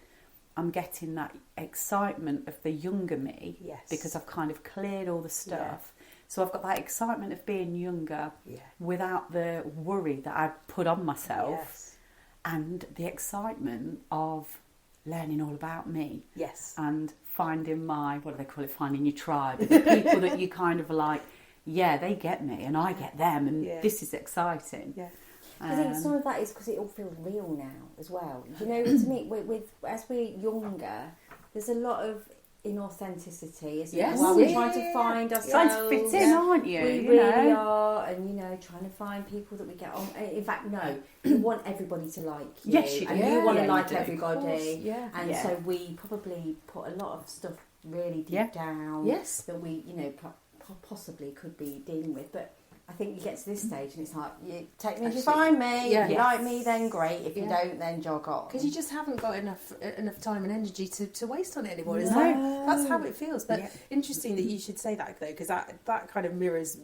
I'm getting that excitement of the younger me.
Yes.
Because I've kind of cleared all the stuff. So I've got that excitement of being younger without the worry that I'd put on myself.
Yes.
And the excitement of learning all about me.
Yes.
And finding what do they call it? Finding your tribe. The people that you kind of like, yeah, they get me and I get them, and this is exciting.
Yeah.
I think some of that is because it all feels real now as well. You know, to me, with as we're younger, there's a lot of inauthenticity, isn't there? While we're trying to find ourselves,
trying to fit in, aren't you?
We really are, and trying to find people that we get on. In fact, no, you want everybody to like you,
yes, you do.
And you want to like
you
everybody, and so we probably put a lot of stuff really deep down that we, possibly could be dealing with, but. I think you get to this stage and it's like, you take me as you find me. If you like me, then great. If you don't, then jog on.
Because you just haven't got enough time and energy to waste on it anymore. It's like, that's how it feels. But interesting that you should say that, though, because that kind of mirrors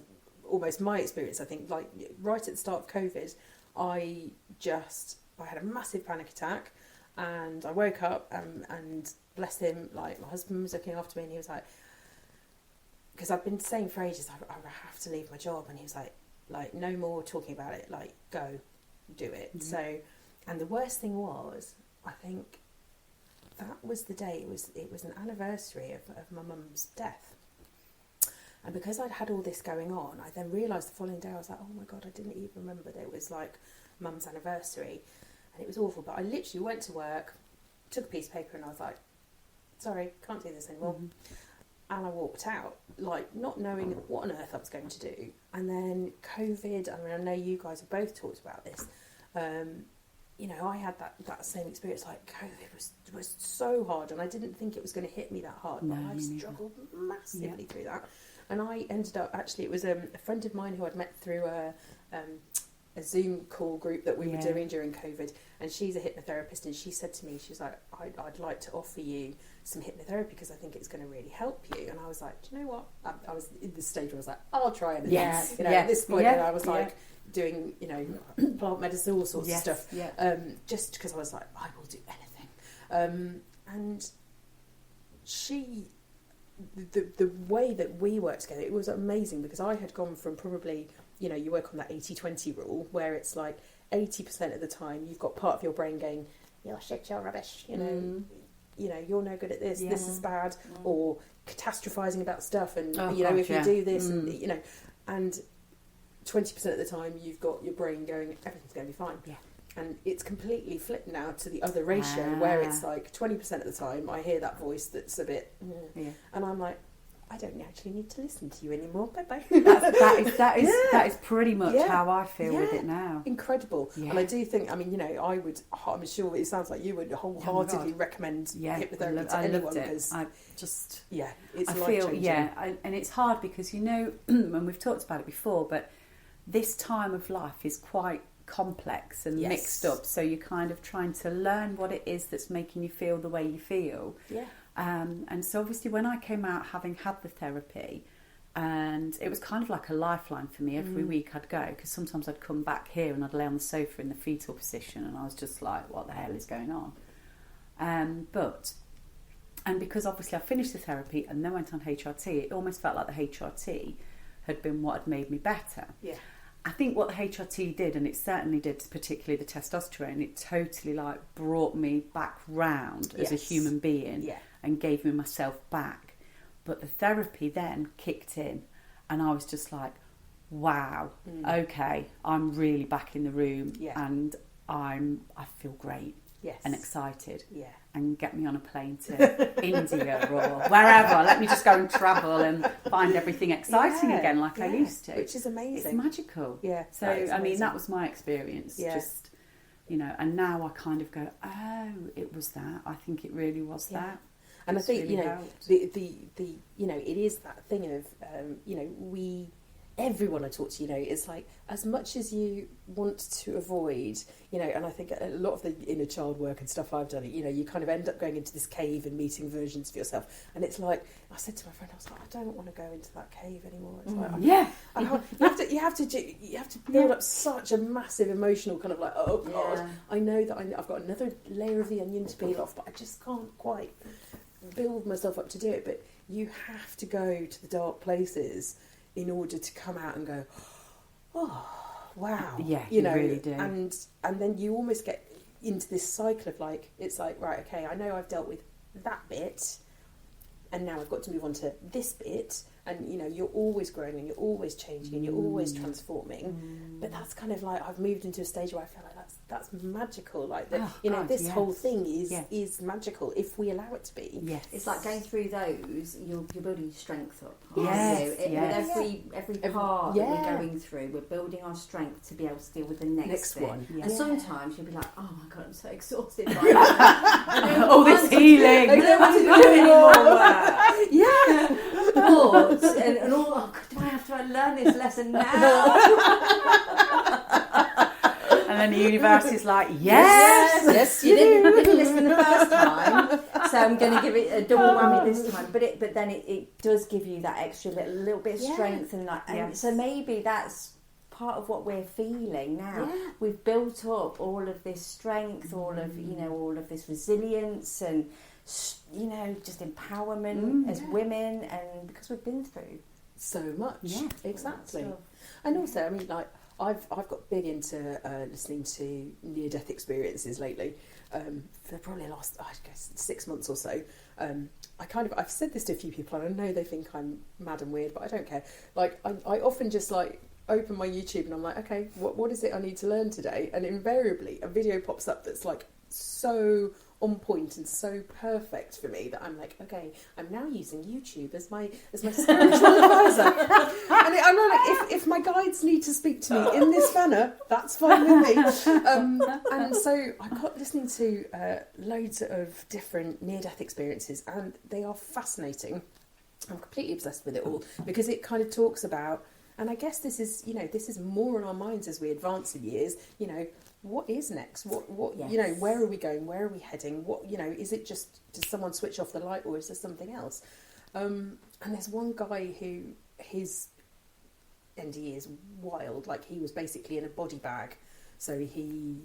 almost my experience. I think, like, right at the start of COVID, I had a massive panic attack, and I woke up and bless him, like, my husband was looking after me, and he was like, because I've been saying for ages, I have to leave my job, and he was like, no more talking about it, like, go, do it. Mm-hmm. So, and the worst thing was, I think that was the day, it was an anniversary of my mum's death. And because I'd had all this going on, I then realised the following day, I was like, oh my God, I didn't even remember that it was like mum's anniversary. And it was awful, but I literally went to work, took a piece of paper, and I was like, sorry, can't do this anymore. Mm-hmm. And I walked out, like, not knowing what on earth I was going to do. And then COVID, I mean, I know you guys have both talked about this. I had that same experience, like, COVID was so hard, and I didn't think it was going to hit me that hard. But I struggled massively through that. And I ended up, actually, it was a friend of mine who I'd met through a Zoom call group that we were doing during COVID, and she's a hypnotherapist, and she said to me, she's like, I'd like to offer you some hypnotherapy because I think it's going to really help you. And I was like, do you know what? I was in this stage where I was like, I'll try anything. At this point, and I was like doing, plant medicine, all sorts of stuff, just because I was like, I will do anything. And she, the way that we worked together, it was amazing, because I had gone from probably, you work on that 80-20 rule, where it's like 80% of the time you've got part of your brain going, you're shit, you're rubbish, you're no good at this, this is bad, or catastrophising about stuff, and if you do this, and 20% of the time you've got your brain going, everything's going to be fine. Yeah. And it's completely flipped now to the other ratio, where it's like 20% of the time I hear that voice that's a bit, and I'm like, I don't actually need to listen to you anymore. Bye bye.
That is pretty much how I feel with it now.
Incredible. Yeah. And I do think, I mean, I'm sure it sounds like you would wholeheartedly recommend hypnotherapy to anyone. Because it's life-changing.
And it's hard because, and we've talked about it before, but this time of life is quite complex and mixed up. So you're kind of trying to learn what it is that's making you feel the way you feel. Yeah. And so obviously when I came out having had the therapy, and it was kind of like a lifeline for me, every week I'd go, because sometimes I'd come back here and I'd lay on the sofa in the fetal position, and I was just like, what the hell is going on? And because obviously I finished the therapy and then went on HRT, it almost felt like the HRT had been what had made me better. Yeah. I think what the HRT did, and it certainly did, particularly the testosterone, it totally like brought me back round as a human being and gave me myself back. But the therapy then kicked in, and I was just like, wow, okay, I'm really back in the room, and I feel great and excited. Yeah. And get me on a plane to India or wherever. Let me just go and travel and find everything exciting again like I used to.
Which is amazing.
It's magical. Yeah. So, I mean, that was my experience. Yeah. Just, and now I kind of go, oh, it was that. I think it really was that.
And I think, really the it is that thing of, everyone I talk to, it's like, as much as you want to avoid, and I think a lot of the inner child work and stuff I've done, you kind of end up going into this cave and meeting versions of yourself. And it's like, I said to my friend, I was like, I don't want to go into that cave anymore. It's like, you have to build up such a massive emotional kind of like, oh God, I know that I've got another layer of the onion to peel off, but I just can't quite build myself up to do it. But you have to go to the dark places in order to come out and go, oh, wow.
Yeah, you really do.
And then you almost get into this cycle of like, it's like, right, okay, I know I've dealt with that bit, and now I've got to move on to this bit. And, you're always growing and you're always changing and you're always transforming. But that's kind of like, I've moved into a stage where I feel like that's magical. Like, this whole thing is magical if we allow it to be.
Yes. It's like going through those, you're building your strength up.
Yes.
With every part that we're going through, we're building our strength to be able to deal with the next thing.
one.
And sometimes you'll be like, oh my God, I'm so exhausted right now.
All this healing.
I don't want to do anymore. But, and all, oh God, do I have to learn this lesson now?
And then the universe is like, yes,
you didn't listen the first time, so I'm going to give it a double whammy this time. But then it does give you that extra little bit of strength, and so maybe that's part of what we're feeling now. Yeah. We've built up all of this strength, all of this resilience, and just empowerment as women, and because we've been through
so much. Yeah, exactly. And also, I mean, like, I've got big into listening to near-death experiences lately. For probably the last, 6 months or so. I've said this to a few people, and I know they think I'm mad and weird, but I don't care. Like, I often just like open my YouTube and I'm like, okay, what is it I need to learn today? And invariably a video pops up that's like so on point and so perfect for me that I'm like, okay, I'm now using YouTube as my spiritual advisor. And I'm like, if my guides need to speak to me in this manner, that's fine with me. And so I got listening to loads of different near-death experiences, and they are fascinating. I'm completely obsessed with it all because it kind of talks about, and I guess this is more on our minds as we advance in years, what is next? What yes. Where are we going? Where are we heading? What, is it just, does someone switch off the light, or is there something else? And there's one guy who, his NDE is wild. Like, he was basically in a body bag. So he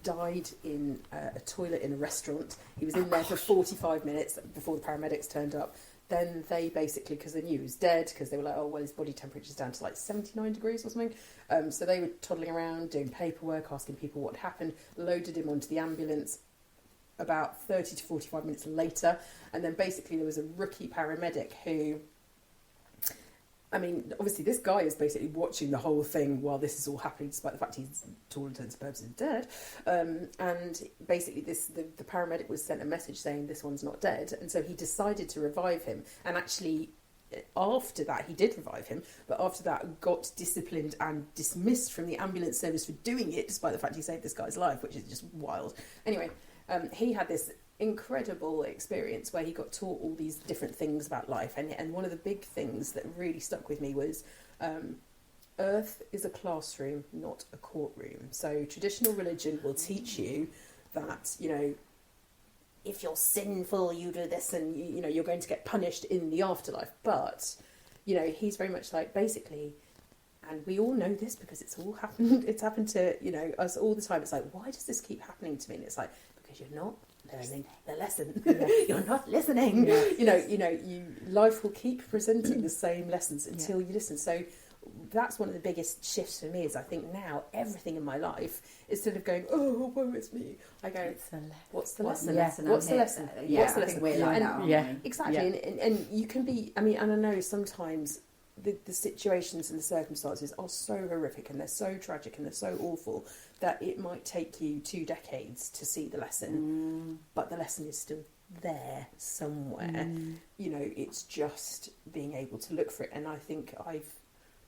died in a toilet in a restaurant. He was in there for 45 minutes before the paramedics turned up. Then they basically, because they knew he was dead, because they were like, oh, well, his body temperature's down to like 79 degrees or something. So they were toddling around, doing paperwork, asking people what happened, loaded him onto the ambulance about 30 to 45 minutes later. And then basically there was a rookie paramedic who, I mean, obviously this guy is basically watching the whole thing while this is all happening, despite the fact he's, to all intents and purposes, dead. And basically the paramedic was sent a message saying this one's not dead. And so he decided to revive him. And actually, after that, he did revive him. But after that, got disciplined and dismissed from the ambulance service for doing it, despite the fact he saved this guy's life, which is just wild. Anyway, he had this incredible experience where he got taught all these different things about life, and one of the big things that really stuck with me was Earth is a classroom, not a courtroom. So traditional religion will teach you that, if you're sinful, you do this, and you're going to get punished in the afterlife. But he's very much like, basically, and we all know this because it's all happened. It's happened to us all the time. It's like, why does this keep happening to me? And it's like, because you're not learning the lesson. Yes. You're not listening. Yes. Life will keep presenting the same lessons until you listen. So that's one of the biggest shifts for me, is I think now everything in my life, instead of going, oh, woe is me, I go, what's the lesson? What's the lesson?
Yeah,
what's the lesson?
We're like that, aren't we?
Exactly. Yeah. And you can be, I mean, and I know sometimes the situations and the circumstances are so horrific and they're so tragic and they're so awful that it might take you 2 decades to see the lesson, but the lesson is still there somewhere. It's just being able to look for it. And I think I've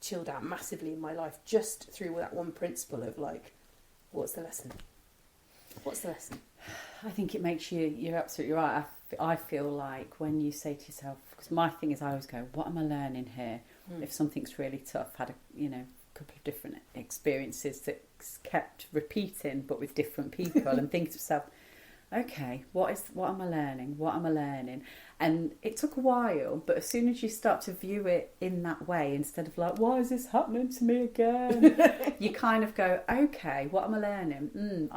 chilled out massively in my life just through that one principle of like, what's the lesson? What's the lesson?
I think it makes you're absolutely right. I feel like when you say to yourself, because my thing is I always go, what am I learning here? if something's really tough, had a couple of different experiences that kept repeating, but with different people, and think to yourself, okay, what am I learning? And it took a while, but as soon as you start to view it in that way, instead of like, why is this happening to me again? You kind of go, okay, what am I learning?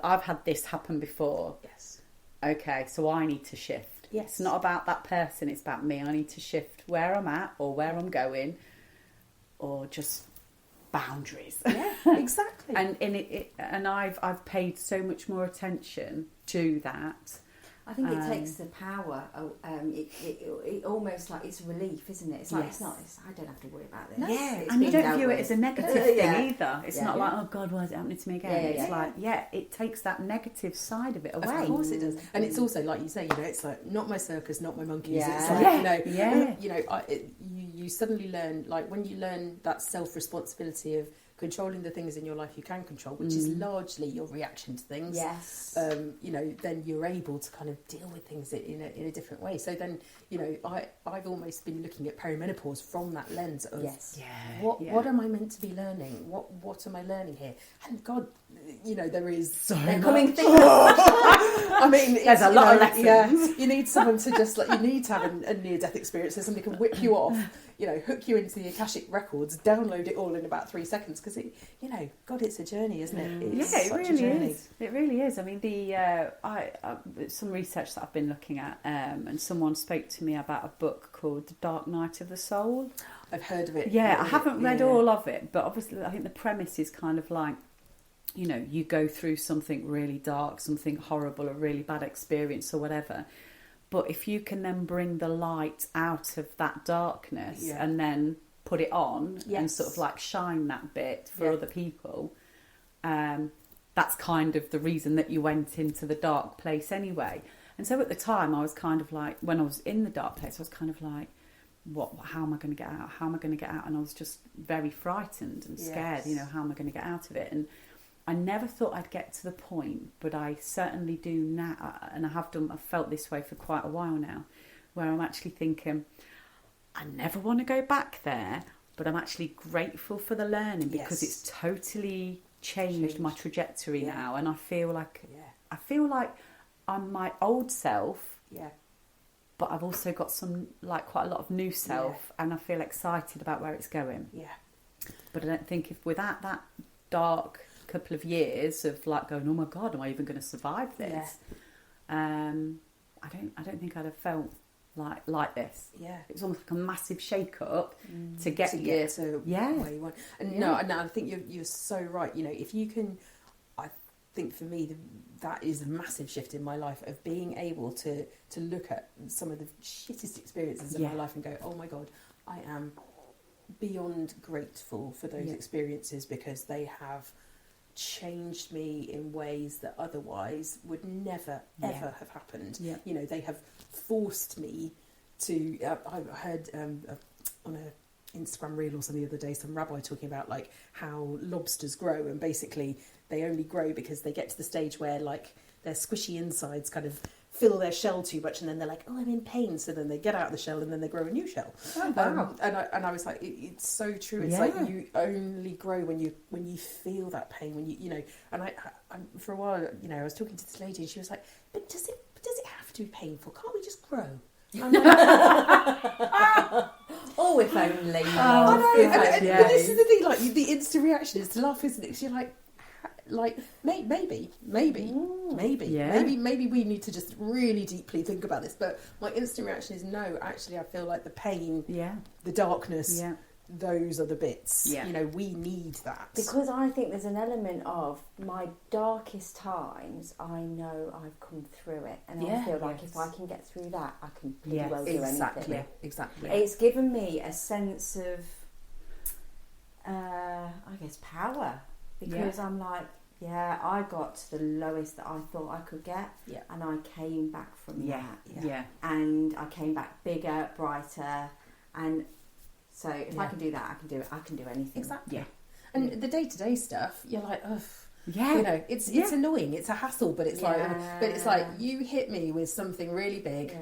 I've had this happen before.
Yes.
Okay, so I need to shift.
Yes.
It's not about that person, it's about me. I need to shift where I'm at or where I'm going, or just boundaries.
Yeah, exactly.
and I've paid so much more attention to that.
I think it takes the power. It almost like it's relief, isn't it? It's like I don't have to worry about this.
No.
It's
And you
being
don't view
dealt
it
with.
as a negative thing either. It's not like, oh God, why is it happening to me again? It's like, it takes that negative side of it away.
Of course it does. And it's also like you say, it's like not my circus, not my monkeys.
Yeah.
It's like you suddenly learn, like when you learn that self-responsibility of controlling the things in your life you can control, which is largely your reaction to things.
Yes.
Then you're able to kind of deal with things in a different way. So then, I've almost been looking at perimenopause from that lens of what am I meant to be learning? What am I learning here? And God, there is so
coming things.
I mean,
there's a lot of lessons.
Yeah, you need someone to you need to have a near-death experience so somebody can whip you off, hook you into the Akashic records, download it all in about 3 seconds, because God, it's a journey, isn't it? It's
it
such
really
a journey.
is. It really is. I mean, some research that I've been looking at, and someone spoke to me about a book called The Dark Night of the Soul.
I've heard of it.
Yeah, I haven't read all of it, but obviously I think the premise is kind of like, you go through something really dark, something horrible, a really bad experience or whatever. But if you can then bring the light out of that darkness and then put it on and sort of like shine that bit for other people, that's kind of the reason that you went into the dark place anyway. And so at the time I was kind of like, when I was in the dark place, I was kind of like, how am I going to get out? How am I going to get out? And I was just very frightened and scared, how am I going to get out of it? And I never thought I'd get to the point, but I certainly do now, and I've felt this way for quite a while now, where I'm actually thinking, I never want to go back there, but I'm actually grateful for the learning, because it's totally changed my trajectory now, and I feel like I'm my old self, but I've also got quite a lot of new self, and I feel excited about where it's going. But I don't think if without that dark couple of years of like going, oh my God, am I even going to survive this? I don't think I'd have felt like this. It was almost like a massive shake up to get
to where you want. And I think you're so right. If you can, I think for me that is a massive shift in my life of being able to look at some of the shittest experiences in my life and go, oh my God, I am beyond grateful for those experiences, because they have changed me in ways that otherwise would never ever have happened. They have forced me to I heard on a Instagram reel or something the other day, some rabbi talking about like how lobsters grow, and basically they only grow because they get to the stage where like their squishy insides kind of fill their shell too much, and then they're like, oh, I'm in pain, so then they get out of the shell and then they grow a new shell. And I was like, it's so true. It's like you only grow when you feel that pain, when you and I for a while, I was talking to this lady and she was like, but does it have to be painful? Can't we just grow? I'm like,
oh, if only.
I know. But this is the thing, like the instant reaction is to laugh, isn't it? Because you're like maybe we need to just really deeply think about this. But my instant reaction is no. Actually, I feel like the pain, the darkness, those are the bits. We need that,
because I think there's an element of my darkest times. I know I've come through it, and I feel like if I can get through that, I can pretty well do anything.
Exactly.
It's given me a sense of, I guess, power, because I'm like, I got to the lowest that I thought I could get, and I came back from that. And I came back bigger, brighter, and so if I can do that, I can do it. I can do anything.
Exactly. And the day-to-day stuff, you're like, ugh. It's annoying. It's a hassle, but it's like you hit me with something really big,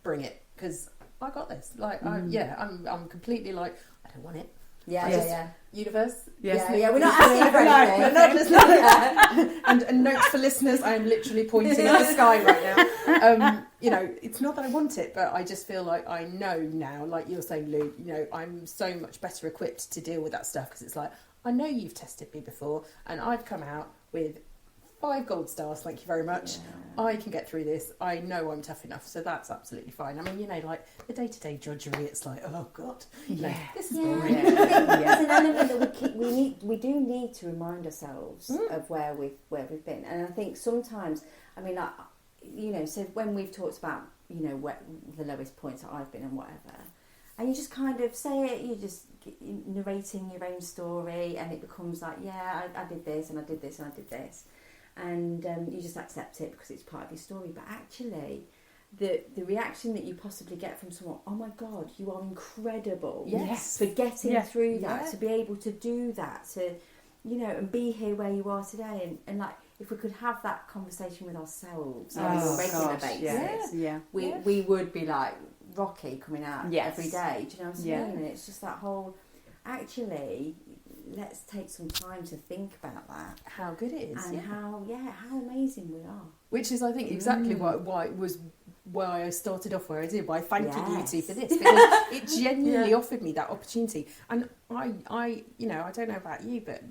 bring it, because I got this. Like, I'm completely like, I don't want it. Universe.
Yes. Yeah. We're not asking for anything.
We're not listening. And note for listeners, I am literally pointing at the sky right now. It's not that I want it, but I just feel like I know now, like you're saying, Lou, I'm so much better equipped to deal with that stuff, because it's like, I know you've tested me before and I've come out with 5 gold stars, thank you very much. Yeah. I can get through this. I know I'm tough enough, so that's absolutely fine. I mean, like the day-to-day drudgery, it's like, oh God, this is boring.
There's an element that we do need to remind ourselves of where we've been, and I think sometimes, I mean, like, so when we've talked about, where the lowest points that I've been and whatever, and you just kind of say it, you're just narrating your own story, and it becomes like, I did this and I did this and I did this. And you just accept it because it's part of your story. But actually, the reaction that you possibly get from someone, oh my God, you are incredible.
Yes.
For getting through that, to be able to do that, to, and be here where you are today. And like, if we could have that conversation with ourselves on a regular basis, we would be like Rocky coming out every day. Do you know what I mean? And it's just that whole, actually, let's take some time to think about that.
How good it is.
And how amazing we are.
Which is, I think, exactly why I started off where I did, by thanking you two for this. Because it genuinely offered me that opportunity. And I don't know about you, but,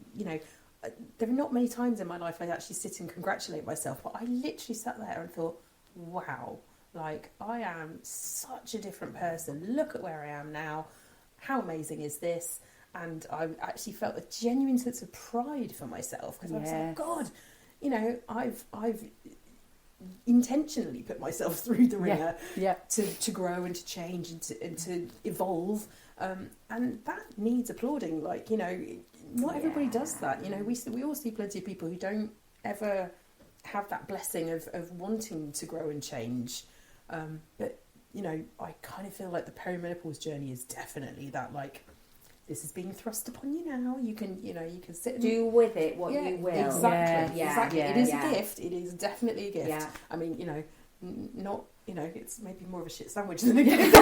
there are not many times in my life I actually sit and congratulate myself. But I literally sat there and thought, wow, like, I am such a different person. Look at where I am now. How amazing is this? And I actually felt a genuine sense of pride for myself, because I was like, God, I've intentionally put myself through the ringer to grow and to change and to evolve, and that needs applauding. Like, not everybody does that. We all see plenty of people who don't ever have that blessing of wanting to grow and change, but I kind of feel like the perimenopause journey is definitely that, like, this is being thrust upon you now. You can sit and
do with it what you will.
Exactly. It is a gift. It is definitely a gift. Yeah. I mean, not. It's maybe more of a shit sandwich than a gift.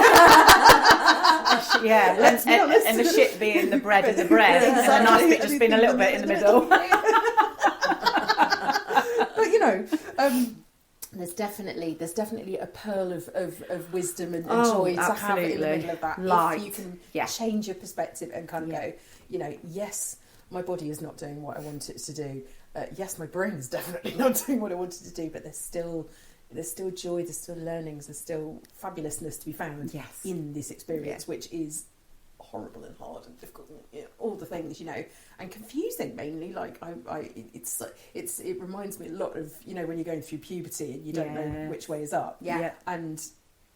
And the shit being the bread and the bread, and the nice bit just being a little bit in the middle.
But there's definitely a pearl of wisdom and joy to have in the middle of that. Light. If you can change your perspective and kind of go, yes, my body is not doing what I want it to do. Yes, my brain is definitely not doing what I wanted to do, but there's still joy, there's still learnings, there's still fabulousness to be found in this experience, which is horrible and hard and difficult, and all the things, and confusing mainly. Like it reminds me a lot of when you're going through puberty and you don't know which way is up. And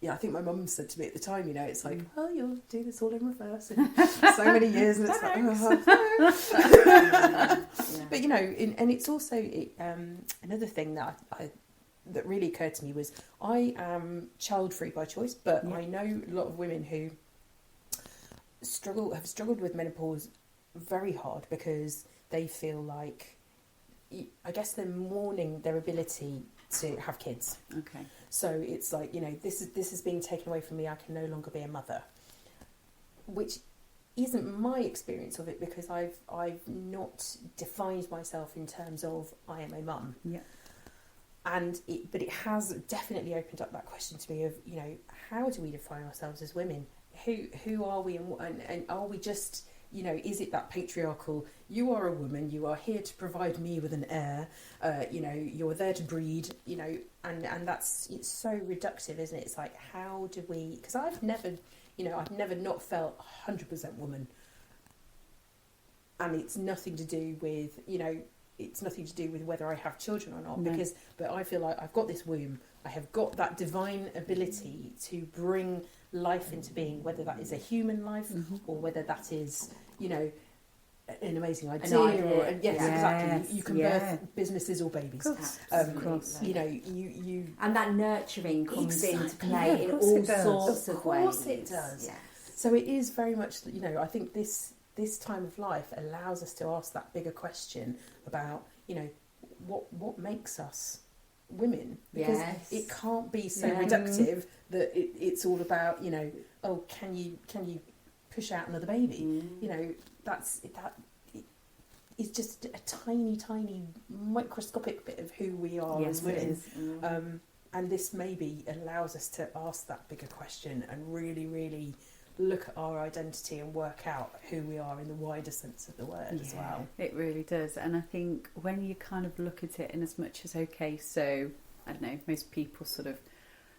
I think my mum said to me at the time, it's like, well, you'll do this all in reverse in so many years, and it's like, but and it's also another thing that that really occurred to me was, I am child free by choice, but I know a lot of women who have struggled with menopause very hard, because they feel like, I guess, they're mourning their ability to have kids.
Okay.
So it's like, this is being taken away from me. I can no longer be a mother, which isn't my experience of it, because I've not defined myself in terms of I am a mum.
Yeah.
But it has definitely opened up that question to me of, how do we define ourselves as women? Who are we, and are we just, is it that patriarchal, you are a woman, you are here to provide me with an heir, you're there to breed, and it's so reductive, isn't it? It's like, how do we, because I've never not felt 100% woman, and it's nothing to do with, it's nothing to do with whether I have children or not, but I feel like I've got this womb, I have got that divine ability to bring life into being, whether that is a human life or whether that is, an amazing idea. Exactly. You can birth businesses or babies.
Of course.
You
and that nurturing comes into play in all sorts of ways. Of course
it does. Yeah. So it is very much, I think this time of life allows us to ask that bigger question about, what makes us women, because it can't be so reductive that it's all about, you know, oh, can you push out another baby? You know, that is just a tiny microscopic bit of who we are as women. And this maybe allows us to ask that bigger question and really look at our identity and work out who we are in the wider sense of the word as well.
It really does. And I think when you kind of look at it in as much as, okay, so, I don't know, most people sort of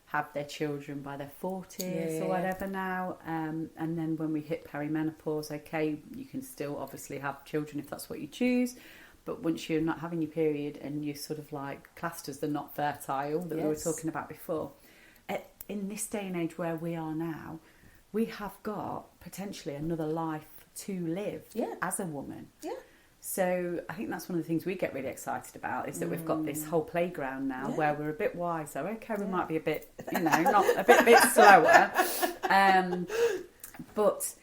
have their children by their 40s or whatever now. And then when we hit perimenopause, okay, you can still obviously have children if that's what you choose. But once you're not having your period and you're sort of like classed as the not fertile that we were talking about before, in this day and age where we are now, we have got potentially another life to live as a woman. Yeah. So I think that's one of the things we get really excited about, is that we've got this whole playground now where we're a bit wiser. Okay, we might be a bit, you know, not a bit slower. But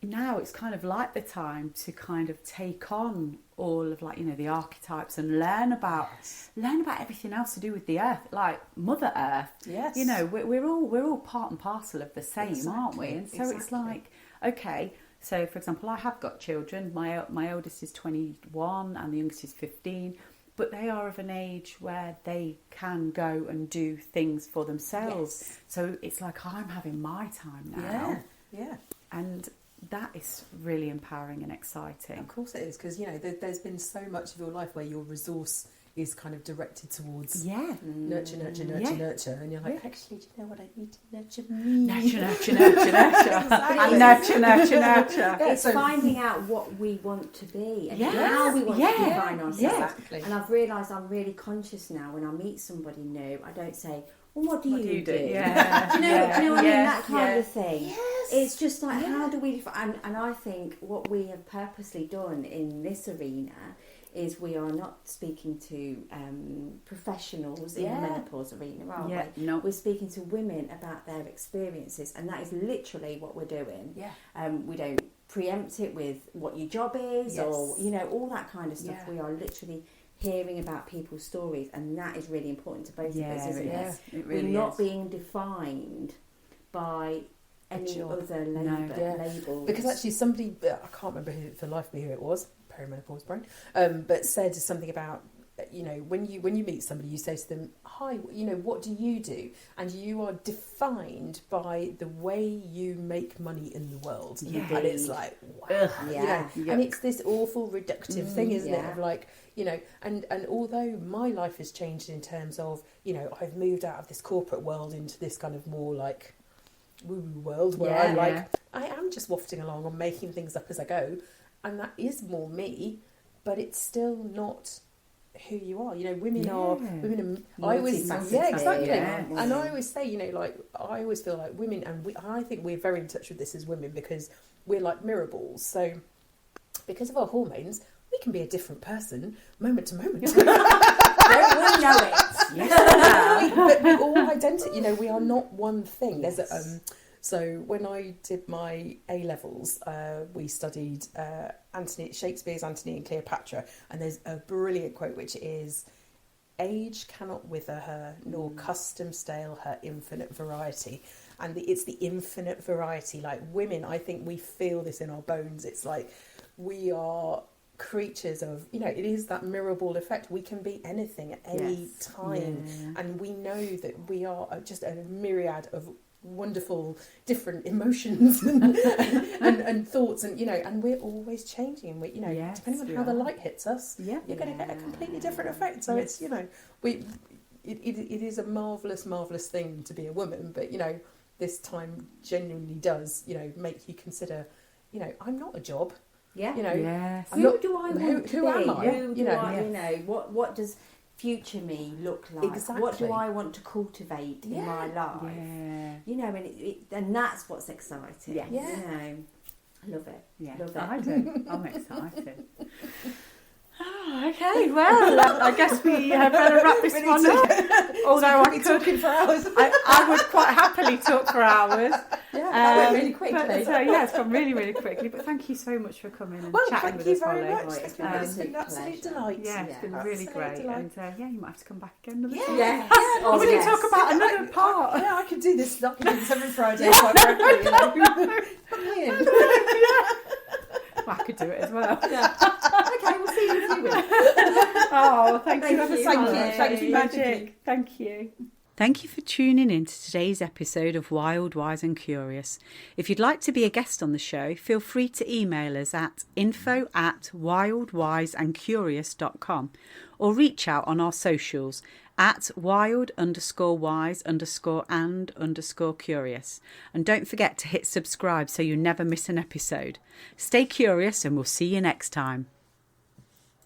now it's kind of like the time to kind of take on all of, like, you know, the archetypes and learn about everything else to do with the earth, like Mother Earth. Yes. You know, we're all part and parcel of the same, aren't we? And so it's like, okay, so for example, I have got children. My oldest is 21 and the youngest is 15, but they are of an age where they can go and do things for themselves. Yes. So it's like, I'm having my time now. Yeah. And that is really empowering and exciting.
Of course it is, because, you know, there's been so much of your life where your resource is kind of directed towards nurture, and you're like, actually, do you know what I need to nurture me?
Nurture.
It's finding out what we want to be and how we want to define ourselves. Exactly. And I've realised I'm really conscious now when I meet somebody new, I don't say, well, what do you do?
Yeah.
do you know what I mean? That kind of thing. Yes. It's just like, how do we define? And I think what we have purposely done in this arena is we are not speaking to professionals in the menopause arena, are we?
No.
We're speaking to women about their experiences, and that is literally what we're doing. Yeah. We don't preempt it with what your job is or, you know, all that kind of stuff. Yeah. We are literally hearing about people's stories, and that is really important to both of us, isn't it?
It really
We're not being defined by any other labels.
Because actually somebody, I can't remember who for life me who it was, perimenopause brain, but said something about, you know, when you meet somebody, you say to them, hi, you know, what do you do? And you are defined by the way you make money in the world. And it's like, wow. You know? And it's this awful reductive thing, isn't it, of like, you know, and although my life has changed in terms of, you know, I've moved out of this corporate world into this kind of more like woo-woo world where I am just wafting along and making things up as I go, and that is more me, but it's still not who you are. You know, women are I always exactly. And I always say, you know, like, I always feel like women, and I think we're very in touch with this as women, because we're like mirror balls. So because of our hormones, we can be a different person moment to moment.
Don't we know it?
But we all identity, you know, we are not one thing. There's so when I did my A-levels, we studied Shakespeare's Antony and Cleopatra, and there's a brilliant quote which is, age cannot wither her, nor custom stale her infinite variety. And it's the infinite variety. Like women, I think we feel this in our bones. It's like we are creatures of, you know, it is that mirror ball effect. We can be anything at any time, and we know that we are just a myriad of wonderful different emotions and thoughts, and, you know, and we're always changing, and we, you know, depending on how the light hits us, you're going to get a completely different effect. So it's, you know, it is a marvellous thing to be a woman, but, you know, this time genuinely does, you know, make you consider, you know, I'm not a job. Yeah. You know,
who do I want to be?
Who am I?
Who do I, you know, what does future me look like? Exactly. What do I want to cultivate in my life? Yeah. You know, and that's what's exciting. Yeah. You know, I love it. Yeah. Love it.
I do. I'm excited. Oh, okay, well, I guess we better wrap this one up. Although I could,
talking for hours.
I would quite happily talk for hours.
that went really quickly.
So it's gone really, really quickly. But thank you so much for coming and chatting with us, Holly.
It's been an absolute delight.
Yeah, it's been really great.
Delight.
And you might have to come back again another time.
Yeah.
I'm going to talk about another part.
Yeah, I can do this. I can do this every Friday. Quite frankly, you know. Put me in.
Well, I could do it as well.
Yeah. Okay, we'll see you in a few weeks.
Oh, thank you ever so
Thank
much.
you. Thank you.
Magic. Thank you. Thank you for tuning in to today's episode of Wild, Wise and Curious. If you'd like to be a guest on the show, feel free to email us at info@wildwiseandcurious.com or reach out on our socials at wild_wise_and_curious. And don't forget to hit subscribe so you never miss an episode. Stay curious and we'll see you next time.